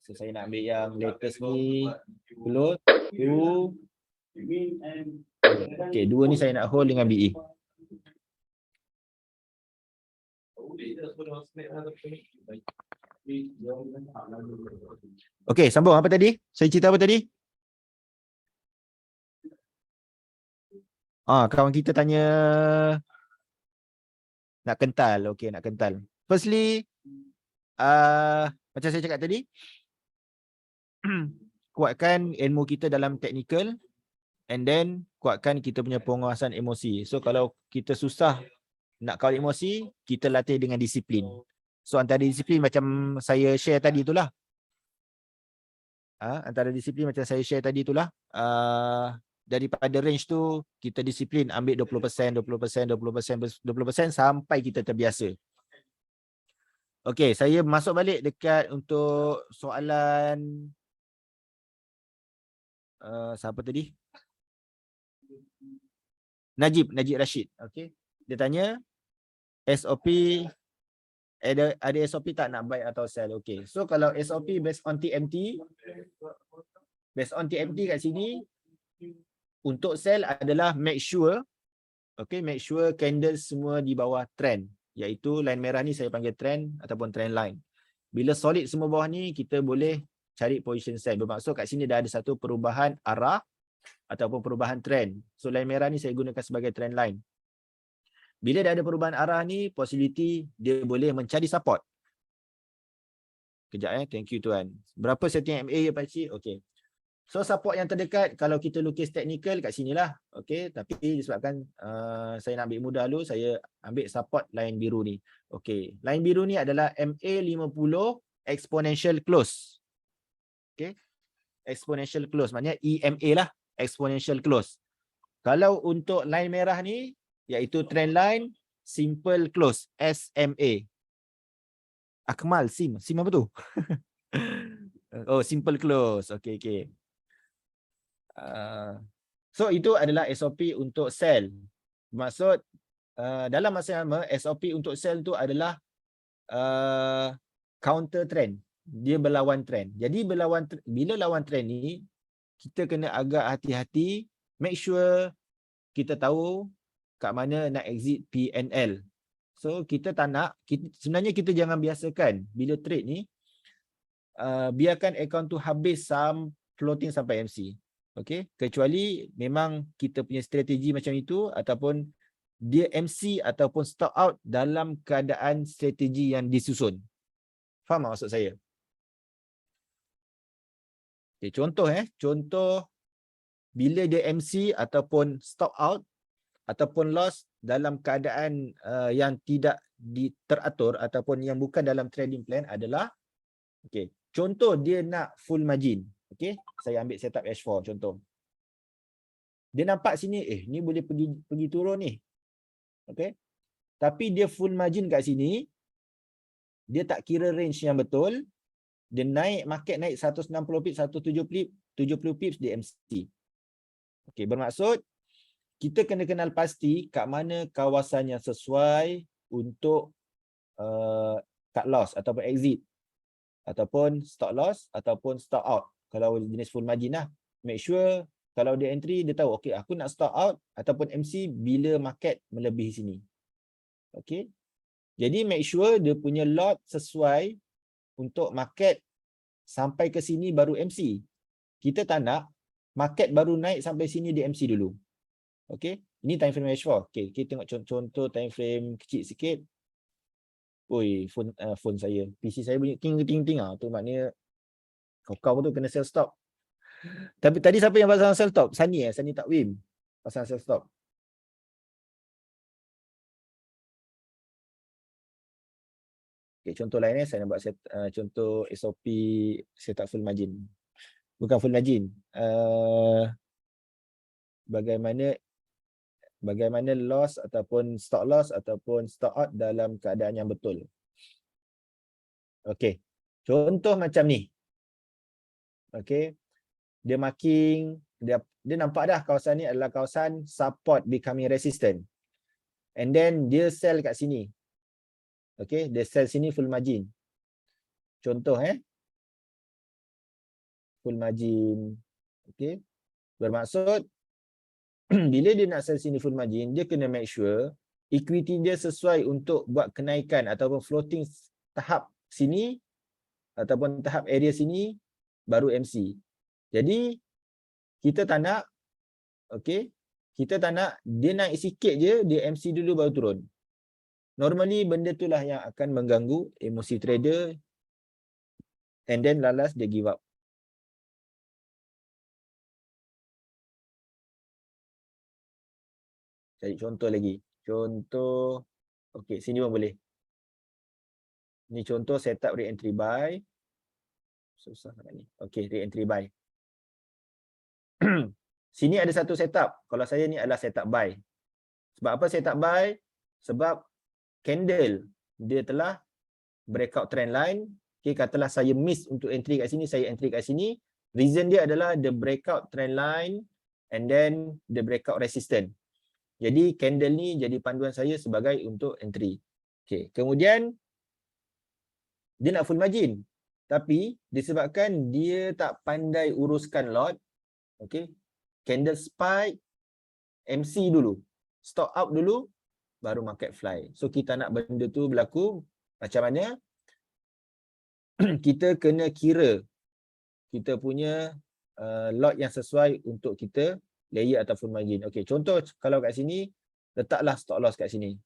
A: So saya nak ambil yang latest ni. Close. 2. Okay, 2 ni saya nak hold dengan BE. Okay, sambung. Apa tadi? Saya cerita apa tadi? Kawan kita tanya nak kental. Okay, nak kental. Firstly, macam saya cakap tadi, kuatkan ilmu kita dalam technical and then kuatkan kita punya penguasaan emosi. So kalau kita susah nak kawal emosi, kita latih dengan disiplin. So antara disiplin macam saya share tadi itulah. Antara disiplin macam saya share tadi itulah. Daripada range tu kita disiplin ambil 20%, 20%, 20%, 20% sampai kita terbiasa. Okey, saya masuk balik dekat untuk soalan siapa tadi? Najib Rashid. Okey. Dia tanya SOP ada SOP tak nak buy atau sell? Okey. So kalau SOP based on TMT kat sini, untuk sell adalah make sure candle semua di bawah trend, iaitu line merah ni saya panggil trend ataupun trend line. Bila solid semua bawah ni, kita boleh cari position sell. Bermaksud kat sini dah ada satu perubahan arah ataupun perubahan trend. So line merah ni saya gunakan sebagai trend line. Bila dah ada perubahan arah ni, possibility dia boleh mencari support. Kejap thank you tuan. Berapa setting MA ya pakcik? Okey. So support yang terdekat kalau kita lukis technical kat sinilah. Okey, tapi disebabkan saya nak ambil mudah dulu, saya ambil support line biru ni. Okey, line biru ni adalah MA50 exponential close. Okey. Exponential close maknanya EMA lah, exponential close. Kalau untuk line merah ni iaitu trend line simple close, SMA. Akmal sim apa tu? Simple close. Okey. So itu adalah SOP untuk sell. Maksud dalam masa yang sama SOP untuk sell tu adalah counter trend. Dia berlawan trend. Jadi bila lawan trend ni, kita kena agak hati-hati, make sure kita tahu kat mana nak exit PNL. So kita tak nak, sebenarnya kita jangan biasakan bila trade ni biarkan akaun tu habis floating sampai MC. Okey, kecuali memang kita punya strategi macam itu ataupun dia MC ataupun stop out dalam keadaan strategi yang disusun. Faham tak maksud saya? Okay, contoh bila dia MC ataupun stop out ataupun loss dalam keadaan yang tidak teratur ataupun yang bukan dalam trading plan adalah, okay, contoh dia nak full margin. Okay, saya ambil setup H4 contoh. Dia nampak sini, ni boleh pergi turun ni. Okay, tapi dia full margin kat sini, dia tak kira range yang betul, dia naik, market naik 160 pips, 170 pips, dia MC. Okay, bermaksud kita kena kenal pasti kat mana kawasan yang sesuai untuk cut loss ataupun exit ataupun stop loss ataupun stop out. Kalau jenis full margin lah, make sure kalau dia entry dia tahu, okay, aku nak stop out ataupun MC bila market melebihi sini. Okay, jadi make sure dia punya lot sesuai untuk market sampai ke sini baru MC. Kita tak nak market baru naik sampai sini dia MC dulu. Okay, ini time frame H4. Okay, kita tengok contoh time frame kecil sikit. Oi, phone saya, PC saya bunyi ting ting ting tu maknanya kau tu kena sell stop. Tapi tadi siapa yang pasang sell stop? Sani Sani Takwim pasang sell stop. Okay, contoh lain saya nak buat contoh SOP setup full margin. Bukan full margin. Bagaimana loss ataupun stop loss ataupun stop out dalam keadaan yang betul. Okey. Contoh macam ni. Okey. Dia marking, dia nampak dah kawasan ni adalah kawasan support becoming resistant. And then dia sell kat sini. Okey, dia sell sini full margin. Contoh full margin. Okey. Bermaksud bila dia nak sell sini full margin, dia kena make sure equity dia sesuai untuk buat kenaikan ataupun floating tahap sini ataupun tahap area sini baru MC. Jadi kita tak nak, okey, kita tak nak dia naik sikit je, dia MC dulu baru turun. Normally benda itulah yang akan mengganggu emosi trader and then lalas dia give up. Cari contoh lagi. Contoh, okey, sini pun boleh. Ni contoh setup re-entry buy. Susah sangat ni. Okey, re-entry buy. Sini ada satu setup. Kalau saya ni adalah setup buy. Sebab apa setup buy? Sebab candle dia telah breakout trend line. Okay, katalah saya miss untuk entry kat sini, saya entry kat sini. Reason dia adalah the breakout trend line and then the breakout resistance. Jadi candle ni jadi panduan saya sebagai untuk entry. Okay, kemudian dia nak full margin. Tapi disebabkan dia tak pandai uruskan lot, okay, candle spike, MC dulu, stop out dulu, baru market fly. So kita nak benda tu berlaku macam mana? Kita kena kira kita punya lot yang sesuai untuk kita layer atau full margin. Okey, contoh kalau kat sini letaklah stop loss kat sini.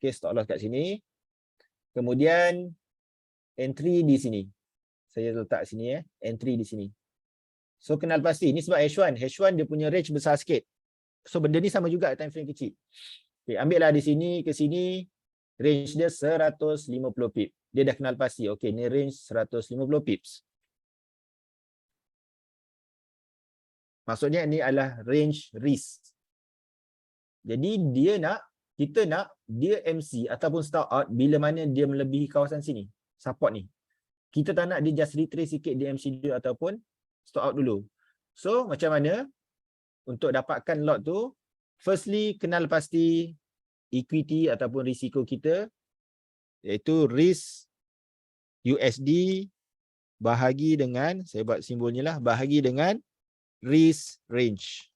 A: Okey, stop loss kat sini. Kemudian entry di sini. Saya letak sini entry di sini. So kenal pasti ni sebab H1 dia punya range besar sikit. So benda ni sama juga time frame kecil. Okey, ambillah di sini ke sini range dia 150 pip. Dia dah kenal pasti. Okey, ni range 150 pips. Maksudnya ni adalah range risk. Jadi kita nak dia MC ataupun stop out bila mana dia melebihi kawasan sini, support ni. Kita tak nak dia just retrace sikit dia MC dulu ataupun stop out dulu. So macam mana untuk dapatkan lot tu? Firstly, kenal pasti equity ataupun risiko kita, iaitu risk USD bahagi dengan, saya buat simbolnya lah, bahagi dengan risk range.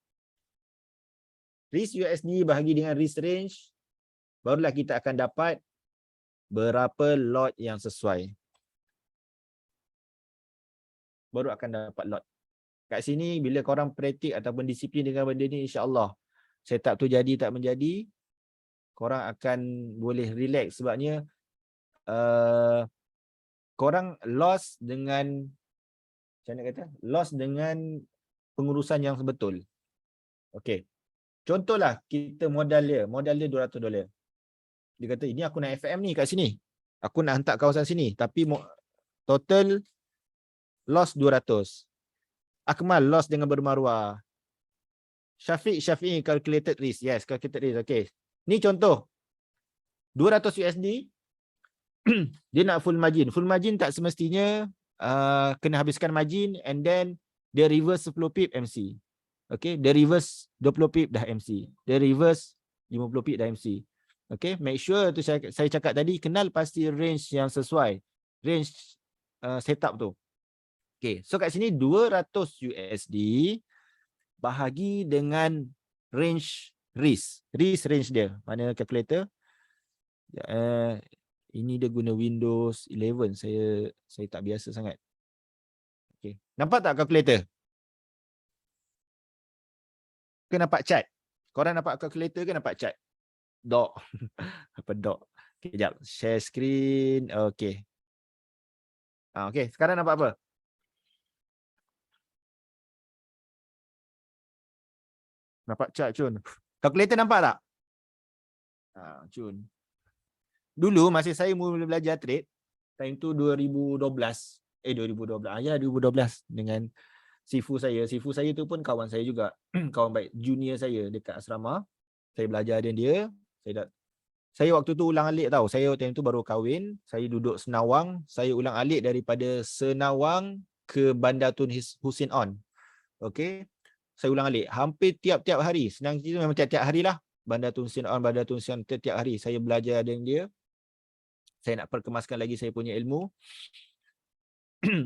A: Risk USD bahagi dengan risk range, barulah kita akan dapat berapa lot yang sesuai. Baru akan dapat lot. Kat sini bila korang praktik ataupun disiplin dengan benda ni, insya-Allah setup tu jadi tak menjadi, korang akan boleh relax sebabnya korang loss dengan macam mana kata, loss dengan pengurusan yang betul. Okey. Contohlah kita modal dia $200. Dia kata ini aku nak FM ni kat sini. Aku nak hantar kawasan sini tapi total loss 200. Akmal loss dengan bermaruah. Syafiq calculated risk. Yes, calculated risk. Okey. Ni contoh. 200 USD dia nak full margin. Full margin tak semestinya kena habiskan margin and then dia reverse 10 pip MC. Okay, dia reverse 20 pip dah MC. Dia reverse 50 pip dah MC. Okay, make sure tu saya cakap tadi, kenal pasti range yang sesuai. Range setup tu. Okay, so kat sini 200 USD bahagi dengan range risk. Risk range dia. Mana calculator? Ini dia guna Windows 11. Saya tak biasa sangat. Okay. Nampak tak calculator? Ke nampak chart? Korang nampak calculator ke nampak chart? Dot. Apa dot? Okay, sekejap. Share screen. Okay. Okay, sekarang nampak apa? Nampak chart, Cun? Calculator nampak tak? Cun. Dulu masa saya mula belajar trade, time tu 2012. 2012. Ya, 2012 dengan Sifu saya. Sifu saya tu pun kawan saya juga. Kawan baik junior saya dekat asrama. Saya belajar dengan dia. Saya waktu tu ulang alik tau. Saya waktu tu baru kahwin. Saya duduk Senawang. Saya ulang alik daripada Senawang ke Bandar Tun Husin On. Okay. Saya ulang alik. Hampir tiap-tiap hari. Senang cerita memang tiap-tiap hari lah. Bandar Tun Husin On, Bandar Tun Husin On. Tiap-tiap hari saya belajar dengan dia. Saya nak perkemaskan lagi saya punya ilmu.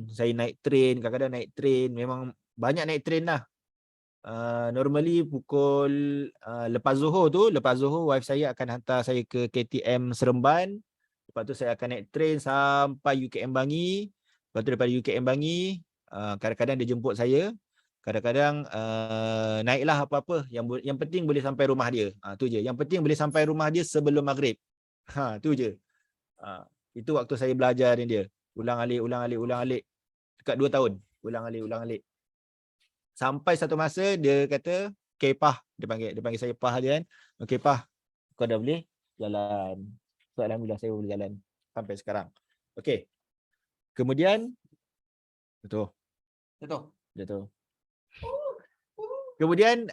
A: Saya naik train, kadang-kadang naik train, memang banyak naik train lah. Normally pukul lepas Zuhur wife saya akan hantar saya ke KTM Seremban. Lepas tu saya akan naik train sampai UKM Bangi. Lepas tu daripada UKM Bangi, kadang-kadang dia jemput saya. Kadang-kadang naiklah apa-apa. Yang penting boleh sampai rumah dia. Tu je. Yang penting boleh sampai rumah dia sebelum maghrib. Tu je. Itu waktu saya belajar dengan dia. Ulang alik. Dekat 2 tahun. Ulang alik. Sampai satu masa dia kata, okay Pah. Dia panggil saya Pah je kan. Okay Pah, kau dah boleh jalan. So, alhamdulillah saya boleh jalan. Sampai sekarang. Okay. Kemudian, Jatuh. Kemudian,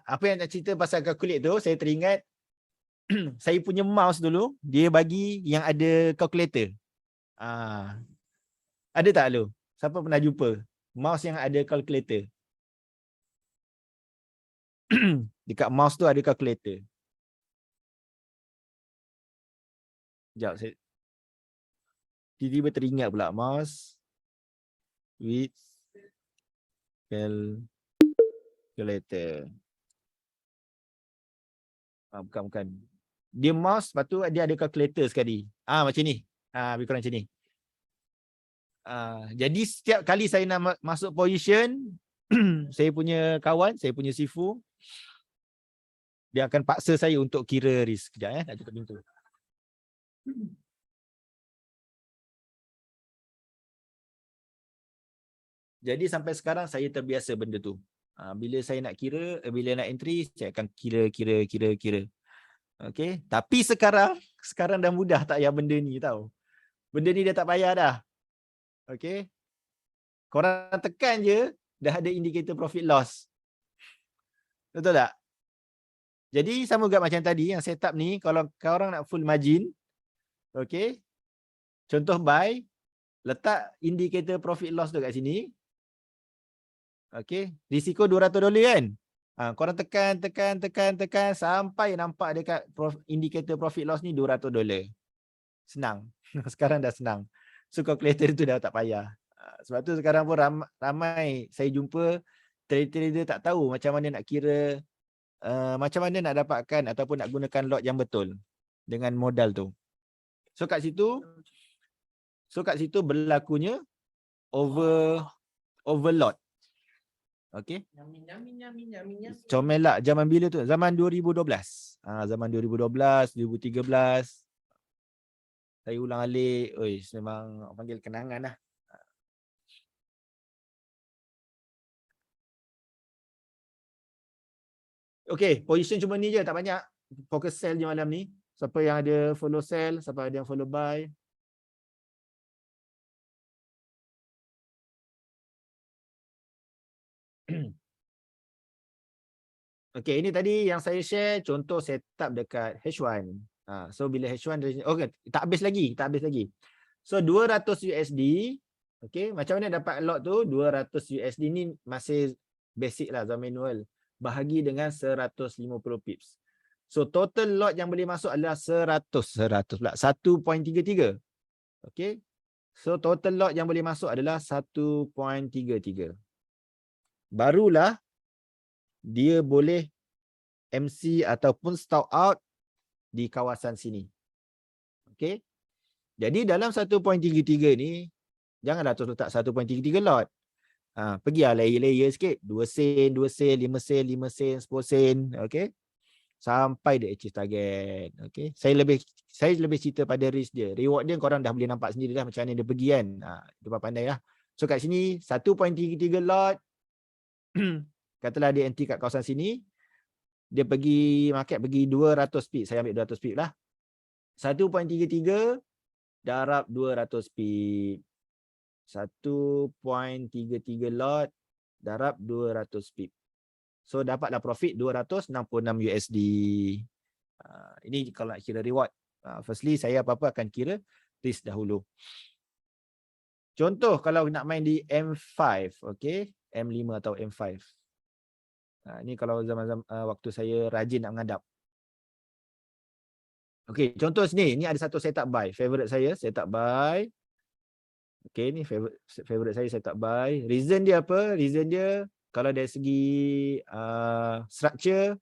A: apa yang nak cerita pasal calculate tu, saya teringat, saya punya mouse dulu, dia bagi yang ada calculator. Ada tak lu? Siapa pernah jumpa mouse yang ada calculator? Dekat mouse tu ada calculator. Sekejap, saya tiba-tiba teringat pula mouse with calculator. Bukan. Dia mouse, lepas tu dia ada calculator sekali. Macam ni. Lebih kurang macam ni. Jadi setiap kali saya nak masuk position, saya punya kawan, saya punya Sifu, dia akan paksa saya untuk kira risk. Sekejap nak tutup pintu. Jadi sampai sekarang saya terbiasa benda tu. Bila saya nak kira, bila nak entry, saya akan kira. Okay. Tapi sekarang dah mudah tak payah benda ni tau. Benda ni dah tak payah dah. Okay. Korang tekan je, dah ada indikator profit loss. Betul tak? Jadi sama juga macam tadi, yang setup ni, kalau korang nak full margin, okay. Contoh buy, letak indikator profit loss tu kat sini. Okay. Risiko $200 kan? Korang tekan sampai nampak dekat indikator profit loss ni $200. Senang. Sekarang dah senang. So calculator tu dah tak payah. Sebab tu sekarang pun ramai saya jumpa trader tak tahu macam mana nak kira, macam mana nak dapatkan ataupun nak gunakan lot yang betul dengan modal tu. So kat situ berlakunya overlot. Okey. Comelak zaman bila tu? Zaman 2012. Zaman 2012, 2013. Saya ulang alik, memang panggil kenangan lah. Okay, position cuma ni je, tak banyak. Fokus sell je malam ni. Siapa yang ada follow sell, siapa ada yang follow buy. Okay, ini tadi yang saya share contoh setup dekat H1. So bila H1, okay, tak habis lagi. So 200 USD, okay, macam mana dapat lot tu? 200 USD ni masih basic lah, zaman manual. Bahagi dengan 150 pips. So total lot yang boleh masuk adalah 100 pula, 1.33. Okay. So total lot yang boleh masuk adalah 1.33. Barulah dia boleh MC ataupun stock out di kawasan sini. Okay. Jadi dalam 1.33 ni, janganlah terus letak 1.33 lot. Pergilah layer-layer sikit. 2 sen, 2 sen, 5 sen, 5 sen, 10 sen. Okay. Sampai dia achieve target. Okay. Saya lebih cerita pada risk dia. Reward dia korang dah boleh nampak sendiri dah macam mana dia pergi kan. Dia pandai lah. So kat sini 1.33 lot. Katalah dia anti kat kawasan sini. Dia pergi market pergi 200 pip. Saya ambil 200 pip lah. 1.33 darab 200 pip. 1.33 lot darab 200 pip. So dapatlah profit 266 USD. Ini kalau nak kira reward. Firstly saya apa-apa akan kira risk dahulu. Contoh kalau nak main di M5, okay? M5 atau M5. Ini kalau zaman-zaman waktu saya rajin nak mengadap. Okay, contoh sini, ni ada satu setup buy. Favorite saya, setup buy. Okay, ni favorite saya setup buy. Reason dia apa? Reason dia kalau dari segi structure,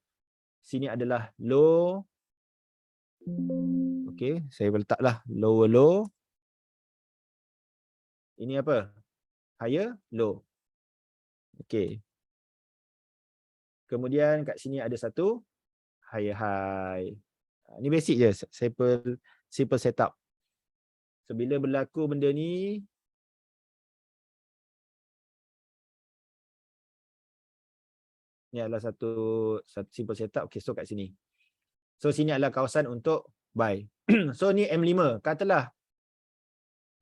A: sini adalah low. Okay, saya letaklah lower low. Ini apa? Higher low. Okay. Kemudian kat sini ada satu higher high. Ini basic je, simple setup. So bila berlaku benda ni, ni adalah satu simple setup. Okay, so kat sini. So sini adalah kawasan untuk buy. So ni M5. Katalah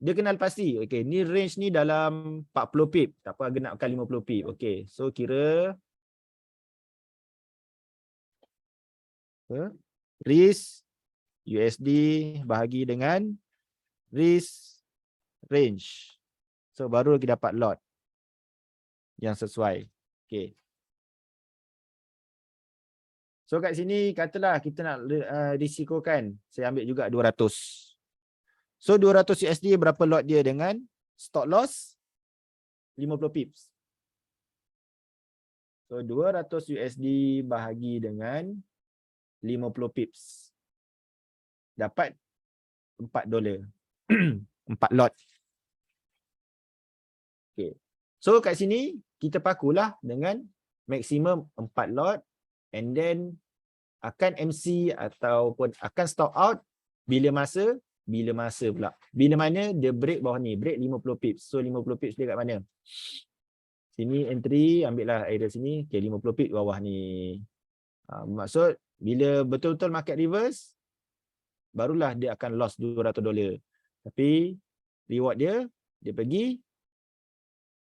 A: dia kenal pasti. Okay, ni range ni dalam 40 pip. Tak apa, genapkan 50 pip. Okay, so kira risk USD bahagi dengan risk range. So baru lagi dapat lot yang sesuai. Okay. So kat sini katalah kita nak risikokan. Saya ambil juga 200. So 200 USD berapa lot dia dengan stop loss 50 pips. So 200 USD bahagi dengan 50 pips. Dapat $4. 4 lot. Okay. So kat sini kita pakulah dengan maksimum 4 lot and then akan MC ataupun akan stop out bila masa pula. Bila mana dia break bawah ni, break 50 pips. So 50 pips dia kat mana? Sini entry, ambillah area sini. Okay, 50 pips bawah ni. Maksud bila betul-betul market reverse, barulah dia akan loss $200. Tapi reward dia pergi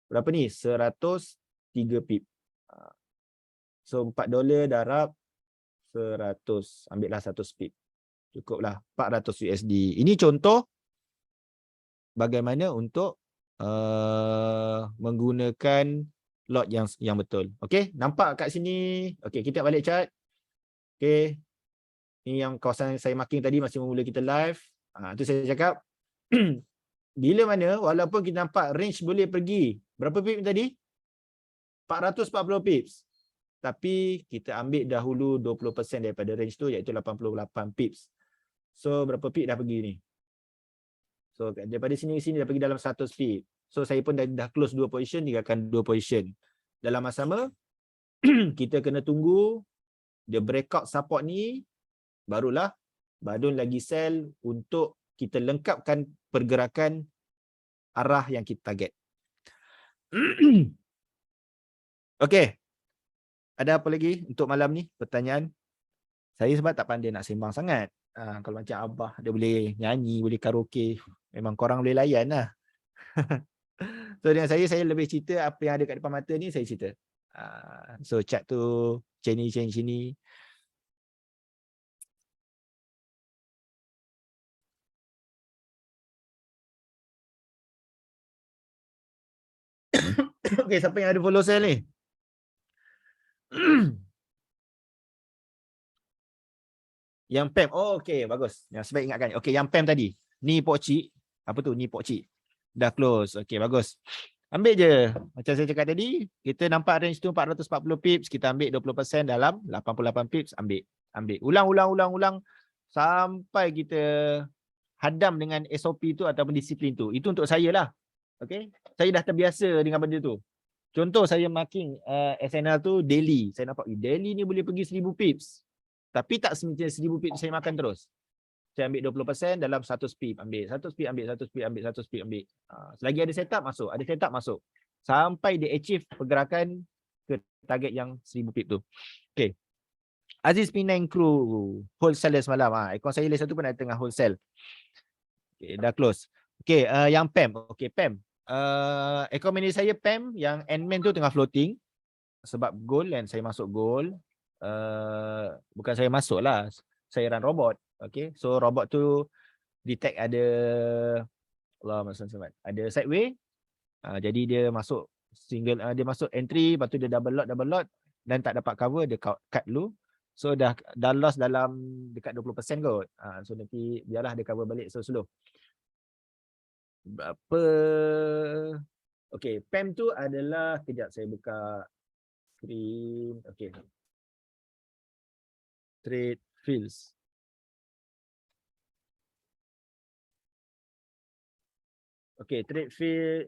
A: berapa ni? 103 pip. So $4 darab 100. Ambillah 100 pip. Cukuplah 400 USD. Ini contoh bagaimana untuk menggunakan lot yang betul. Okey, nampak kat sini. Okey, kita balik chart. Okey. Ini yang kawasan saya marking tadi masih memula kita live. Itu saya cakap. Bila mana walaupun kita nampak range boleh pergi berapa pip tadi? 440 pips. Tapi kita ambil dahulu 20% daripada range tu iaitu 88 pips. So berapa pip dah pergi ni? So daripada sini ke sini dah pergi dalam 100 pip. So saya pun dah close 2 position, tinggalkan 2 position. Dalam masa sama kita kena tunggu dia breakout support ni, barulah Badun lagi sell untuk kita lengkapkan pergerakan arah yang kita target. Okey. Ada apa lagi untuk malam ni? Pertanyaan? Saya sebab tak pandai nak sembang sangat. Kalau macam Abah, dia boleh nyanyi, boleh karaoke. Memang korang boleh layan lah. So dengan saya lebih cerita apa yang ada kat depan mata ni, saya cerita. So chat tu, change sini. Okay, siapa yang ada follow saya ni? Yang PEM. Oh, okay, bagus. Yang sebaik ingatkan. Okay, yang PEM tadi. Ni pokcik. Apa tu? Ni pokcik. Dah close. Okay, bagus. Ambil je. Macam saya cakap tadi, kita nampak range tu 440 pips, kita ambil 20% dalam 88 pips, ambil. Ulang. Sampai kita hadam dengan SOP tu ataupun disiplin tu. Itu untuk saya lah. Okay. Saya dah terbiasa dengan benda tu. Contoh saya marking SNL tu daily. Saya nampak daily ni boleh pergi 1000 pips. Tapi tak semestinya 1000 pips saya makan terus. Saya ambil 20% dalam 100 pip, ambil 100 pip, ambil 100 pip, ambil 100 pip, ambil. Selagi ada setup masuk, ada setup masuk. Sampai dia achieve pergerakan ke target yang 1000 pip tu. Okay. Aziz Penang Crew wholesale semalam. Akaun saya list satu pun ada tengah wholesale. Okay, dah close. Okay, yang PEM. Okay, PEM. Akaun manager saya PEM yang endman tu tengah floating. Sebab goal dan saya masuk goal. Bukan saya masuk lah. Saya run robot. Okay, so robot tu detect ada ada sideway. Jadi dia masuk single, dia masuk entry, lepas tu dia double lot dan tak dapat cover, dia cut dulu. So dah loss dalam dekat 20% kot. So nanti biarlah dia cover balik slow. Apa? Okay, PEM tu adalah, kejap saya buka screen. Okay. Trade fields. Okay, trade field.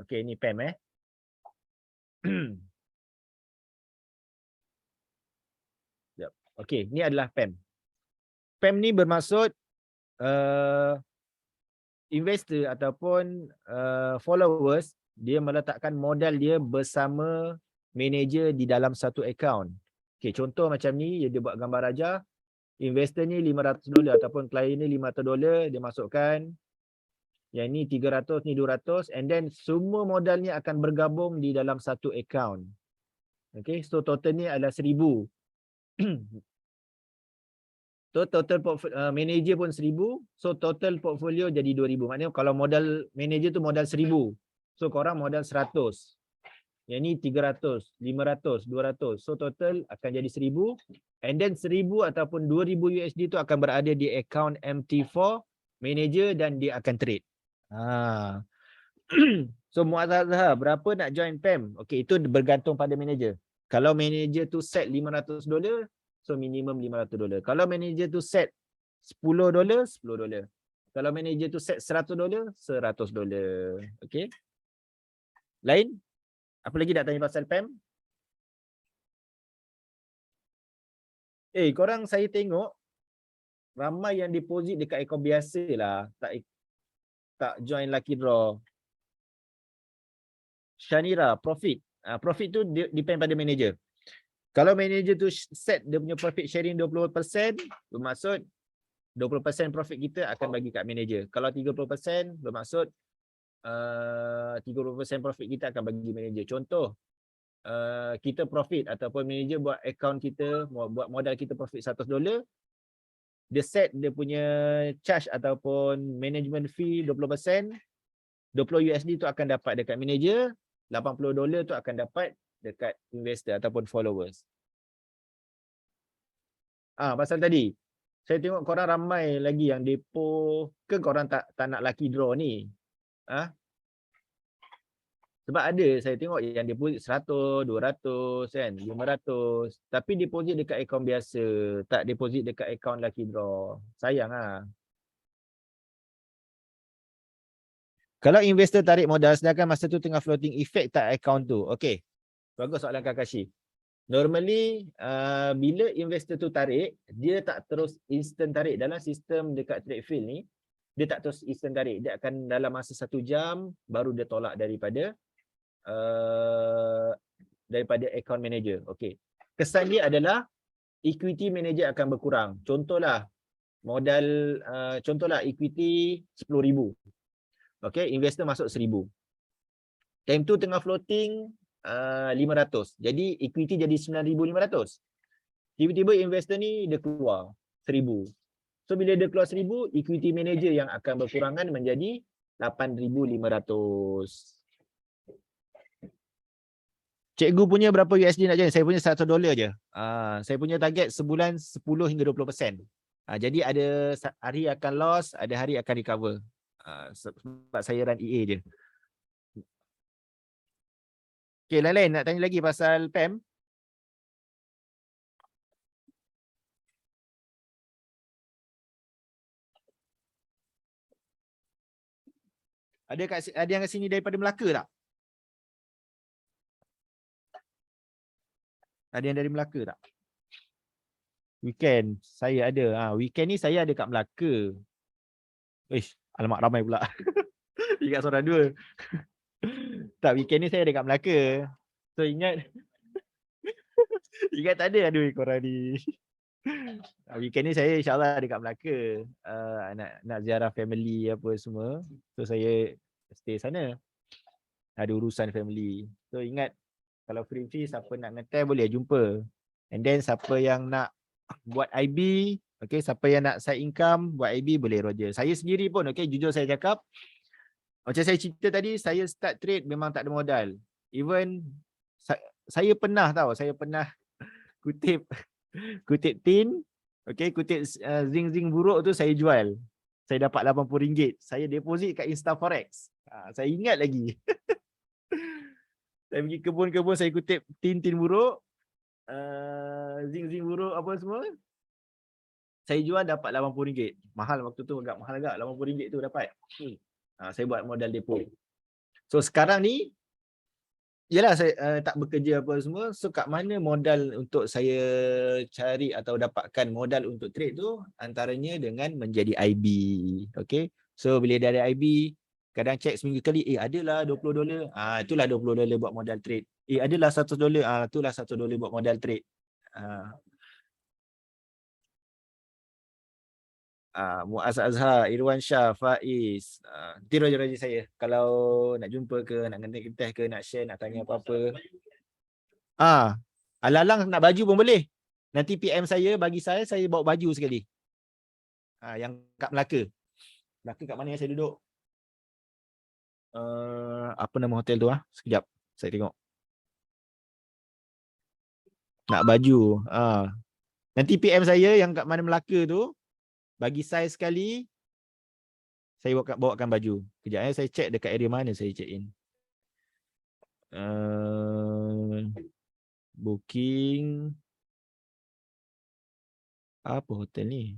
A: Okay, ni PEM Okay, ni adalah PEM. PEM ni bermaksud investor ataupun followers, dia meletakkan modal dia bersama manager di dalam satu account. Okay, contoh macam ni, dia buat gambar raja, investor ni $500 ataupun klien ni $500, dia masukkan, yang ni 300, ni 200, and then semua modalnya akan bergabung di dalam satu account. Okay, so total ni adalah 1000. So total manager pun 1000, so total portfolio jadi 2000. Maknanya kalau modal manager tu modal 1000, so korang modal 100. Yang ni 300, 500, 200. So total akan jadi 1000, and then 1000 ataupun 2000 USD tu akan berada di account MT4 manager dan dia akan trade. So muazzazah, berapa nak join PEM? Okay, itu bergantung pada manager. Kalau manager tu set $500, so minimum $500. Kalau manager tu set $10, $10. Kalau manager tu set $100, $100. Okay. Lain? Apa lagi nak tanya pasal PEM? Korang saya tengok ramai yang deposit dekat akaun biasa lah. Tak join Lucky Draw. Shanira, profit. Profit tu depend pada manager. Kalau manager tu set dia punya profit sharing 20%, bermaksud 20% profit kita akan bagi kat manager. Kalau 30%, bermaksud 30% profit kita akan bagi manager. Contoh, kita profit ataupun manager buat account kita, buat modal kita profit $100, dia set dia punya charge ataupun management fee 20%, $20 tu akan dapat dekat manager, $80 tu akan dapat dekat investor ataupun followers. Pasal tadi, saya tengok korang ramai lagi yang depo, ke korang tak nak lucky draw ni? Sebab ada saya tengok yang deposit 100, 200 kan, 500, tapi deposit dekat akaun biasa, tak deposit dekat akaun lucky draw. Sayang lah. Kalau investor tarik modal sedangkan masa tu tengah floating, effect tak akaun tu? Okey. Bagus soalan Kakashi. Normally bila investor tu tarik, dia tak terus instant tarik. Dalam sistem dekat Tradefield ni, dia tak terus instant tarik. Dia akan dalam masa 1 jam baru dia tolak daripada account manager. Okey. kesan dia adalah equity manager akan berkurang. Contohlah modal, contohlah equity 10,000. Okay, investor masuk 1,000. Time tu tengah floating 500. Jadi equity jadi 9,500. Tiba-tiba investor ni dia keluar 1,000. So bila dia keluar 1,000, equity manager yang akan berkurangan menjadi 8,500. Cikgu punya berapa USD nak join? Saya punya $100 je. Saya punya target sebulan 10 hingga 20%. Jadi ada hari akan loss, ada hari akan recover. Sebab saya run EA je. Okay, lain-lain nak tanya lagi pasal PEM? Ada yang kat sini daripada Melaka tak? Ada yang dari Melaka tak? Weekend saya ada. Weekend ni saya ada kat Melaka. Alamak ramai pula. Ingat seorang dua. Tak, weekend ni saya ada kat Melaka. So ingat ingat tak ada aduh korang ni. Weekend ni saya insyaAllah ada kat Melaka. Nak ziarah family apa semua. So saya stay sana. Ada urusan family. So ingat kalau free siapa nak ngetem boleh jumpa. And then siapa yang nak buat IB, okay, siapa yang nak side income buat IB boleh Roger. Saya sendiri pun, okay, jujur saya cakap, macam saya cerita tadi, saya start trade memang tak ada modal. Even saya pernah kutip tin, okay, kutip zinc buruk tu saya jual. Saya dapat RM80. Saya deposit kat Instaforex. Saya ingat lagi. Saya pergi kebun-kebun, saya kutip tin buruk, zinc buruk apa semua. Saya jual dapat RM80. Mahal waktu tu, agak mahal agak. RM80 tu dapat. Saya buat modal depo. So sekarang ni, yalah saya tak bekerja apa semua. So kat mana modal untuk saya cari atau dapatkan modal untuk trade tu? Antaranya dengan menjadi IB. Okay. So bila dah ada IB, kadang cek seminggu kali, adalah $20. Itulah $20 buat modal trade. Adalah $100. Itulah $100 buat modal trade. Muaz Azhar, Irwan Shah, Faiz. Nanti roger saya. Kalau nak jumpa ke, nak ngeteh ke, nak share, nak tanya apa-apa. Alang-alang nak baju pun boleh. Nanti PM saya, bagi saya bawa baju sekali. Yang kat Melaka. Melaka kat mana yang saya duduk? Apa nama hotel tu? Sekejap, saya tengok. Nak baju. Nanti PM saya yang kat mana Melaka tu, bagi saya sekali, saya bawakan baju. Kejap saya check dekat area mana saya check in. Booking. Apa hotel ni?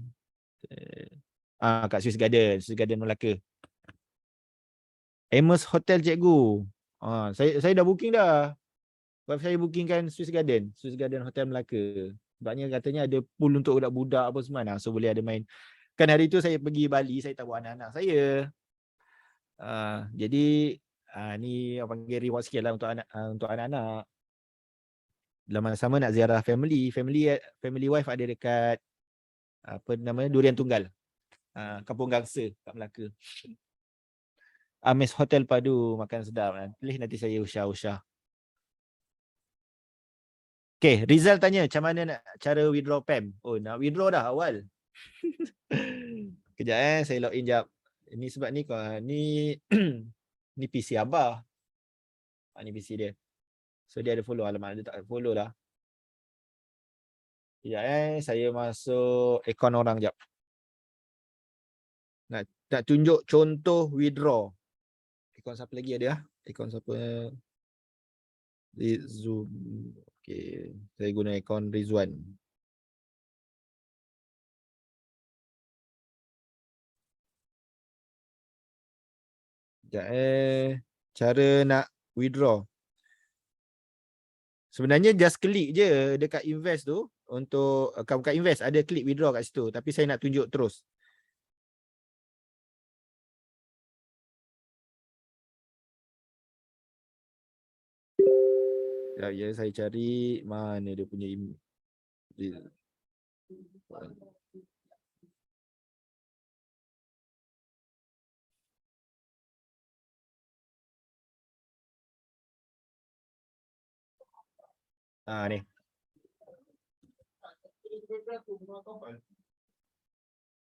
A: Kat Swiss Garden Melaka. Amos Hotel cikgu. Saya dah booking dah. Wife saya booking kan Swiss Garden Hotel Melaka. Sebabnya katanya ada pool untuk budak-budak apa semua. So boleh ada main. Kan hari tu saya pergi Bali, saya tak bawa anak-anak saya. Jadi ni apa panggil reward sikit lah untuk anak-anak. Dalam masa sama nak ziarah family wife ada dekat apa namanya Durian Tunggal. Kampung Gangsa kat Melaka. Ames Hotel Padu, makan sedap. Nanti saya usah. Okay, Rizal tanya macam mana nak cara withdraw PEM. Nak withdraw dah awal. Kejap saya login jap. Ini sebab ni ni PC Abah. Ni PC dia. So dia ada follow, alamak dia tak follow lah. Kejap saya masuk akaun orang jap. Nak tunjuk contoh withdraw. Akaun siapa lagi ada? Akaun siapa? Zoom. Okay, saya guna akaun Rizwan. Cara nak withdraw. Sebenarnya just klik je dekat invest tu untuk bukan invest, ada klik withdraw kat situ, tapi saya nak tunjuk terus. Ya, saya cari mana dia punya ni.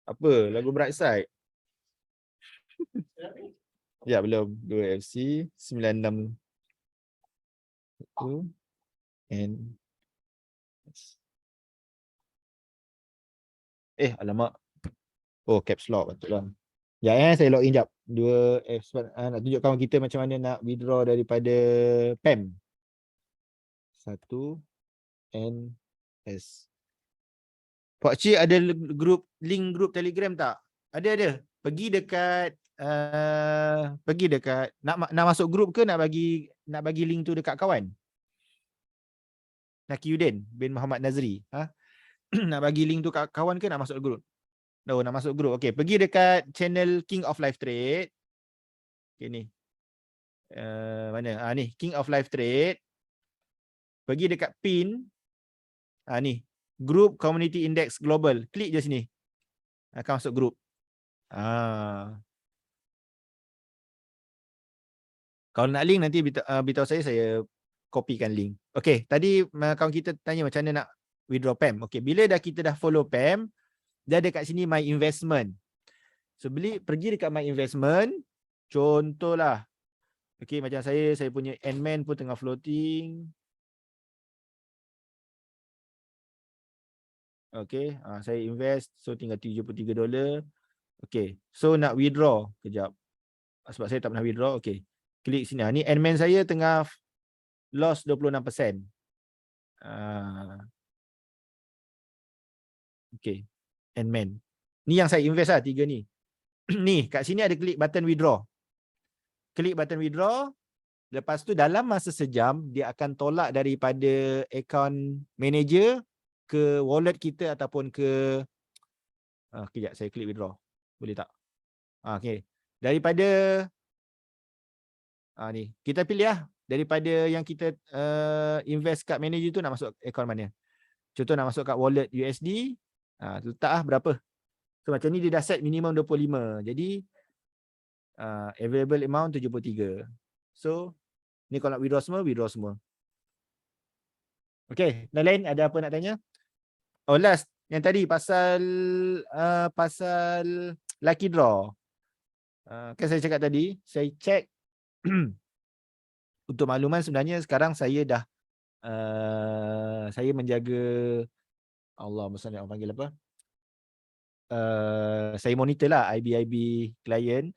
A: Apa? Lagu Bright Side? Ya, belum. 2FC 96 and alamak. Oh, caps lock patutlah. Ya, saya login jap. 2F nak tunjuk kawan kita macam mana nak withdraw daripada PAM. 1 NS. Pak Cik ada link grup Telegram tak? Ada. Pergi dekat nak masuk grup ke nak bagi link tu dekat kawan? Nakiuddin bin Muhammad Nazri. Nak bagi link tu kat kawan ke nak masuk grup? Nak masuk grup. Okey, pergi dekat channel King of Live Trade. Okey ni. Mana? Ni King of Live Trade. Pergi dekat pin. Ni. Group Community Index Global. Klik je sini. Akan masuk grup. Kalau nak link nanti beritahu saya copykan link. Okey, tadi kawan kita tanya macam mana nak withdraw PAM. Okey, bila kita dah follow PAM, dia ada kat sini My Investment. So pergi dekat My Investment. Contohlah. Okey, macam saya punya Endman pun tengah floating. Okey, saya invest, so tinggal $73. Okey, so nak withdraw kejap. Sebab saya tak pernah withdraw. Okey, klik sini. Ni Endman saya tengah loss 26%. Okey, Endman. Ni yang saya invest lah, 3 ni. Ni, kat sini ada klik button withdraw. Klik button withdraw. Lepas tu dalam masa sejam, dia akan tolak daripada account manager ke wallet kita ataupun ke kejap, saya klik withdraw. Boleh tak? Okey. Daripada ni, kita pilih lah. Daripada yang kita invest kat manager tu nak masuk account mana. Contoh nak masuk kat wallet USD, letak lah berapa. So macam ni dia dah set minimum 25. Jadi available amount 73. So ni kalau nak withdraw semua. Okay, lain ada apa nak tanya? Oh, last yang tadi pasal lucky draw. Kan saya cakap tadi, saya check untuk makluman sebenarnya sekarang saya dah saya menjaga Allah maksudnya orang panggil apa? Saya monitor lah IB client.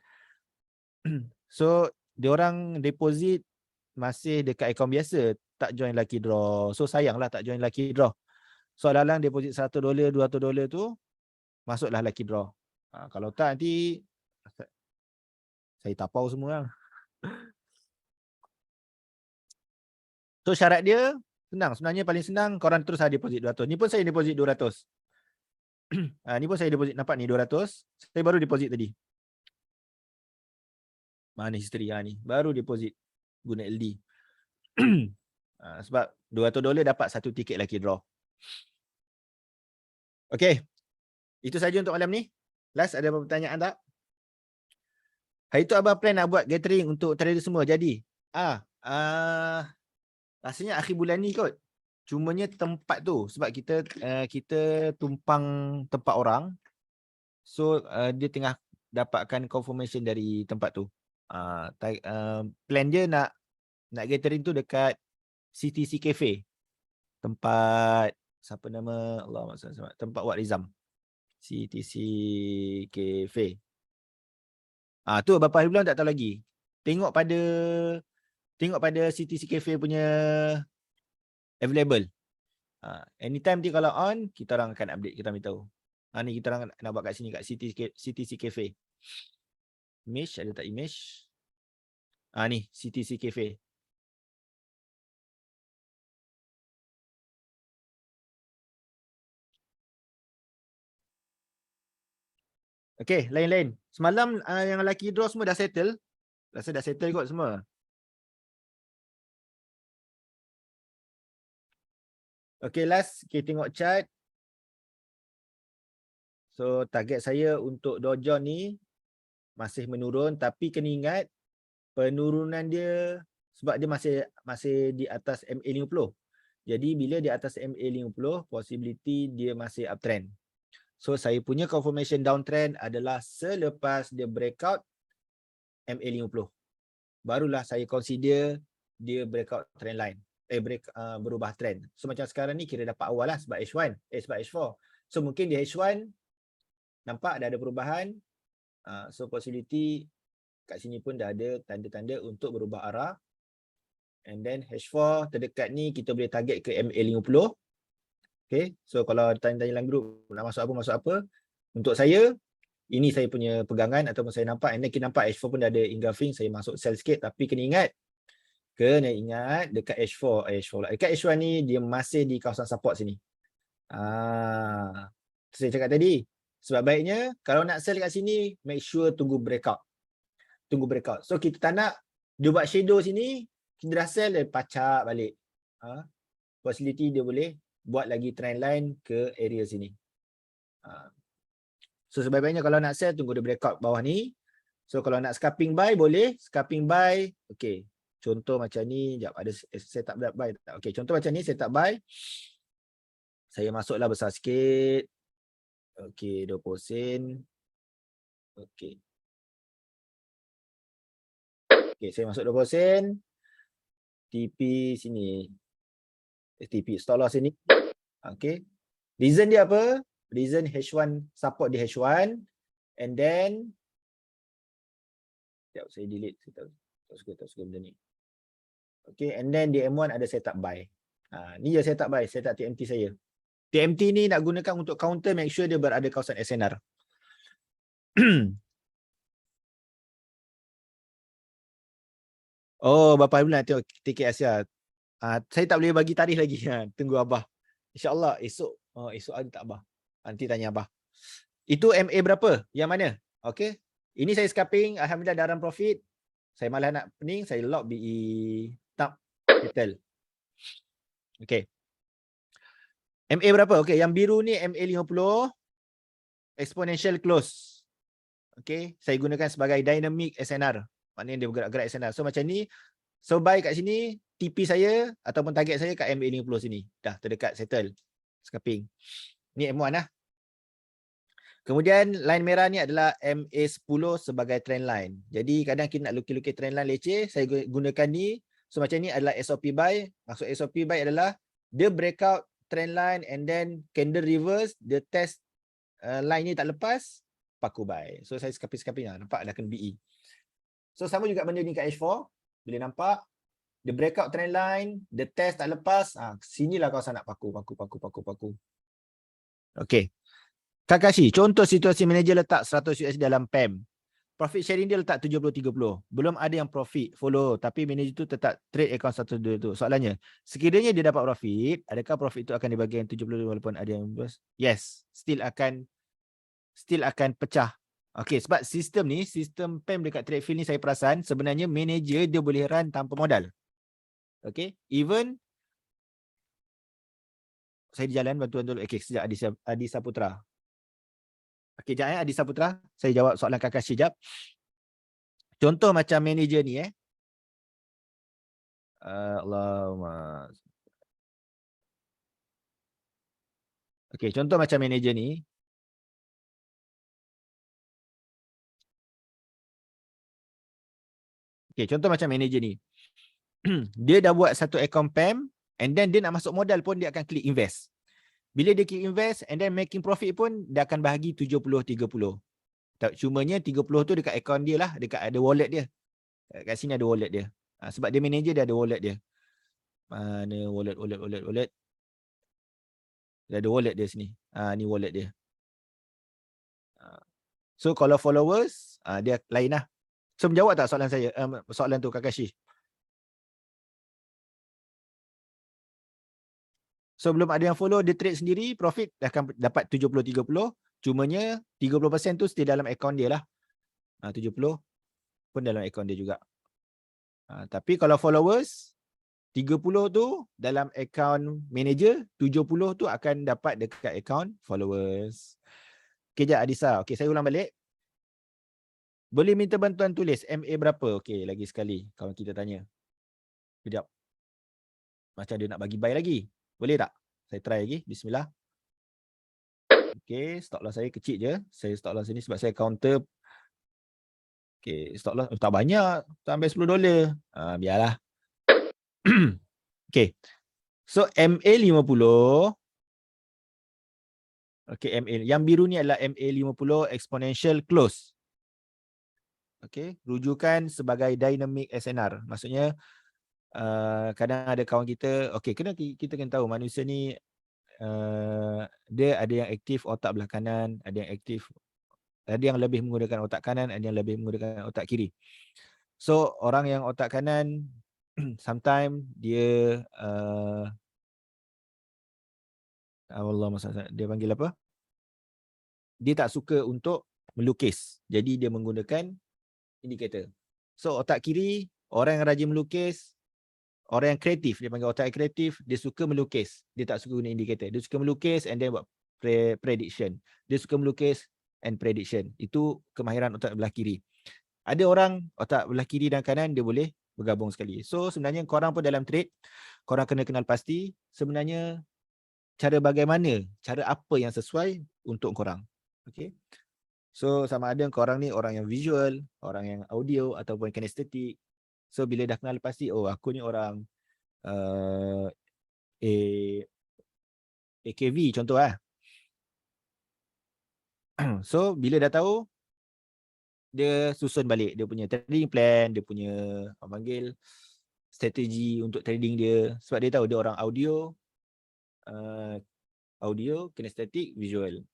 A: So diorang deposit masih dekat akaun biasa, tak join lucky draw. So sayanglah tak join lucky draw. So dalam deposit $100, $200 tu masuklah lucky draw. Kalau tak nanti saya tapau semua lah. So syarat dia senang. Sebenarnya paling senang korang terus ada deposit 200. Ni pun saya deposit 200. Ni pun saya deposit, nampak ni 200. Saya baru deposit tadi. Mana history ni? Baru deposit guna LD. Sebab $200 dapat satu tiket lucky draw. Okey. Itu saja untuk malam ni. Last, ada apa pertanyaan tak? Hari tu abang plan nak buat gathering untuk trader semua. Jadi, rasanya akhir bulan ni kot. Cumanya tempat tu sebab kita tumpang tempat orang. So dia tengah dapatkan confirmation dari tempat tu. Plan dia nak gathering tu dekat CTC Cafe. Tempat siapa nama Allah maksud tempat Wak Rizam. CTC Cafe. Tu berapa hari bulan tak tahu lagi. Tengok pada CTC Cafe punya available. Anytime dia kalau on, kita orang akan update, kita beritahu. Ni kita orang nak buat kat sini, kat CTC Cafe. Image, ada tak image? Ni CTC Cafe. Okay, lain-lain. Semalam yang lucky draw semua dah settle. Rasa dah settle kot semua. Okay, last kita tengok chart. So target saya untuk Dow Jones ni masih menurun, tapi kena ingat penurunan dia sebab dia masih di atas MA50. Jadi bila di atas MA50, possibility dia masih uptrend. So saya punya confirmation downtrend adalah selepas dia breakout MA50. Barulah saya consider dia breakout trend line. Berubah trend. So macam sekarang ni kira dapat awal lah sebab H1, sebab H4. So mungkin di H1 nampak dah ada perubahan. So possibility kat sini pun dah ada tanda-tanda untuk berubah arah. And then H4 terdekat ni kita boleh target ke MA50. Okay, so kalau tanya-tanya dalam grup nak masuk apa. Untuk saya, ini saya punya pegangan ataupun saya nampak. And then kita nampak H4 pun dah ada engulfing. Saya masuk sell sikit, tapi kena ingat dekat H4 lah. Dekat H1 ni dia masih di kawasan support sini. Saya cakap tadi, sebab baiknya kalau nak sell kat sini, make sure tunggu breakout. So kita tak nak dia buat shadow sini, kita dah sell dan pacak balik. Possibility dia boleh buat lagi trend line ke area sini. So sebaik-baiknya kalau nak sell, tunggu dia breakout bawah ni. So kalau nak scalping buy, boleh. Scalping buy, okay. Contoh macam ni, sekejap ada setup buy. Okay, contoh macam ni, setup buy. Saya masuklah besar sikit. Okay, 20 sen. Okay. Okay, saya masuk 20 sen. TP sini. TP stop loss sini. Okay. Reason dia apa? Reason H1 support di H1. And then sekejap, saya delete. Saya tak suka benda ni. Okay, and then di M1 ada setup buy. Ni je setup buy, setup TMT saya. TMT ni nak gunakan untuk counter, make sure dia berada kawasan SNR. Oh, berapa bulan tengok tiket Asia. Saya tak boleh bagi tarikh lagi. Tunggu Abah. InsyaAllah esok. Esok ada tak Abah? Nanti tanya Abah. Itu MA berapa? Yang mana? Okay. Ini saya scalping. Alhamdulillah dalam profit. Saya malah nak pening. Saya lock BE tak settle. Okay. MA berapa? Okay. Yang biru ni MA 50. Exponential close. Okay. Saya gunakan sebagai dynamic SNR. Maknanya dia bergerak-gerak SNR. So macam ni. So buy kat sini. TP saya ataupun target saya kat MA 50 sini. Dah terdekat settle. Scalping. Ni M1 lah. Kemudian line merah ni adalah MA10 sebagai trend line. Jadi kadang kita nak lukis-lukis trend line leceh, saya gunakan ni. So macam ni adalah SOP buy. Maksud SOP buy adalah dia breakout trend line and then candle reverse, dia test line ni tak lepas, paku buy. So saya scalping lah. Nampak dah kena BE. So sama juga benda ni kat H4. Boleh nampak dia breakout trend line, dia test tak lepas, sinilah kawasan nak paku. Okay. Kakashi, contoh situasi manager letak 100 USD dalam PEM. Profit sharing dia letak 70-30. Belum ada yang profit follow, tapi manager tu tetap trade account 1 tu. Soalannya, sekiranya dia dapat profit, adakah profit itu akan dibagi yang 70 walaupun ada yang bos? Yes, still akan pecah. Okay, sebab sistem PEM dekat Tradefield ni saya perasan sebenarnya manager dia boleh run tanpa modal. Okay, even saya di jalan bantuan dulu. Okay, sekejap Adi Saputra. Okay, sekejap Adi Saputra. Saya jawab soalan Kakashi sekejap. Contoh macam manager ni Allahumma. Okay, contoh macam manager ni. Okay, contoh macam manager ni. Dia dah buat satu account PEM and then dia nak masuk modal pun dia akan klik invest. Bila dia klik invest and then making profit pun dia akan bahagi 70-30. Cumanya 30 tu dekat account dia lah, dekat ada wallet dia. Kat sini ada wallet dia. Sebab dia manager dia ada wallet dia. Mana wallet. Dia ada wallet dia sini. Ni wallet dia. So kalau followers, dia lain lah. So menjawab tak soalan saya? Soalan tu Kakashi. So belum ada yang follow, dia trade sendiri, profit dah akan dapat 70-30. Cumanya 30% tu still dalam account dia lah. 70 pun dalam account dia juga. Tapi kalau followers, 30 tu dalam account manager, 70 tu akan dapat dekat account followers. Okay, jap Adisa. Okay, saya ulang balik. Boleh minta bantuan tulis MA berapa? Okay, lagi sekali kawan kita tanya. Kejap. Macam dia nak bagi buy lagi. Boleh tak? Saya try lagi. Bismillah. Okay, stop loss saya kecil je. Saya stop loss ni sebab saya counter. Okay, stop loss tak banyak. Sampai $10. Biarlah. Okay. So, MA 50. Okay, MA. Yang biru ni adalah MA 50 exponential close. Okay, rujukan sebagai dynamic SNR. Maksudnya, kadang ada kawan kita, okay, kita kena tahu manusia ni, dia ada yang aktif otak belah kanan, ada yang aktif, ada yang lebih menggunakan otak kanan, ada yang lebih menggunakan otak kiri. So, orang yang otak kanan, sometimes dia, Allah masalah, dia panggil apa? Dia tak suka untuk melukis. Jadi, dia menggunakan indikator. So, otak kiri, orang yang rajin melukis, orang yang kreatif, dia panggil otak kreatif, dia suka melukis. Dia tak suka guna indikator. Dia suka melukis and then buat prediction. Dia suka melukis and prediction. Itu kemahiran otak belah kiri. Ada orang otak belah kiri dan kanan dia boleh bergabung sekali. So sebenarnya korang pun dalam trade, korang kena kenal pasti sebenarnya cara bagaimana, cara apa yang sesuai untuk korang. Okay. So sama ada korang ni orang yang visual, orang yang audio ataupun kinestetik. So bila dah kenal pasti, oh aku ni orang AKV contoh lah. So bila dah tahu, dia susun balik dia punya trading plan, dia punya apa panggil strategi untuk trading dia. Sebab dia tahu dia orang audio, kinestetik, visual.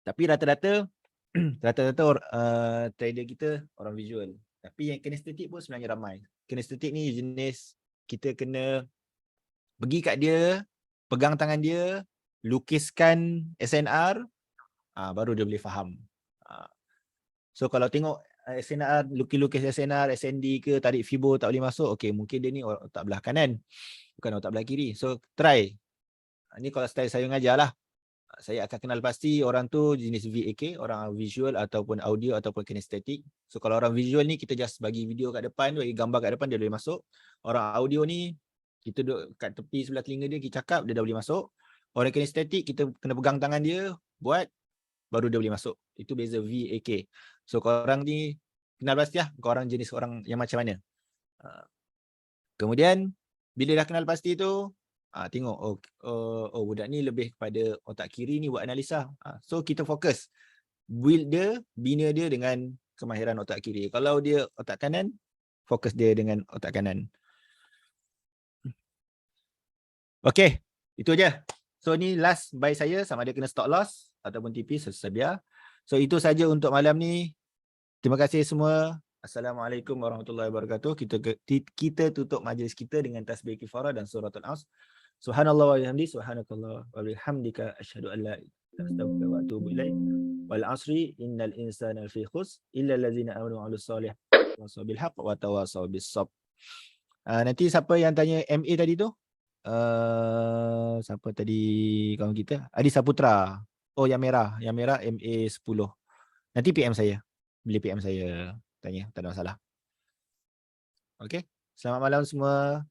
A: Tapi rata-rata trader kita orang visual. Tapi yang kinestetik pun sebenarnya ramai. Kinestetik ni jenis kita kena pergi kat dia, pegang tangan dia, lukiskan SNR, baru dia boleh faham. So kalau tengok SNR, lukis-lukis SNR, SND ke, tarik Fibo tak boleh masuk, okay, mungkin dia ni otak belah kanan, bukan otak belah kiri. So try. Ni kalau style saya mengajar lah. Saya akan kenal pasti orang tu jenis VAK, orang visual ataupun audio ataupun kinestetik. So kalau orang visual ni kita just bagi video kat depan, bagi gambar kat depan dia boleh masuk. Orang audio ni kita duduk kat tepi sebelah telinga dia, kita cakap dia dah boleh masuk. Orang kinestetik kita kena pegang tangan dia, buat, baru dia boleh masuk. Itu beza VAK. So korang ni kenal pasti lah korang jenis orang yang macam mana. Kemudian bila dah kenal pasti tu, tengok oh budak ni lebih kepada otak kiri ni buat analisa. So kita fokus build dia, bina dia dengan kemahiran otak kiri. Kalau dia otak kanan, fokus dia dengan otak kanan. Okay, itu aja. So ni last buy saya, sama ada kena stop loss ataupun TP sedia. So itu saja untuk malam ni. Terima kasih semua. Assalamualaikum warahmatullahi wabarakatuh. Kita tutup majlis kita dengan tasbih kifarah dan suratul As. Subhanallah wa bihamdi, subhanakallah wa bihamdika asyhadu an la ilaha illa anta astaghfiruka wa atubu ilaik. Wal asri innal insana lafi khusr illa allazina amanu wa 'amilus solihati wa tawasaw bil haqq wa tawasaw bis sabr. Nanti siapa yang tanya MA tadi tu? Siapa tadi kawan kita? Adi Saputra. Oh yang merah MA 10. Nanti PM saya. Bila PM saya tanya, tak ada masalah. Okey. Selamat malam semua.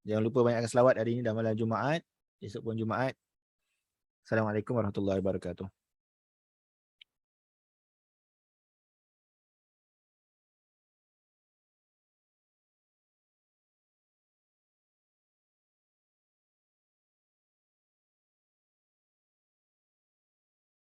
A: Jangan lupa banyakkan selawat hari ini dah malam Jumaat. Esok pun Jumaat. Assalamualaikum warahmatullahi wabarakatuh.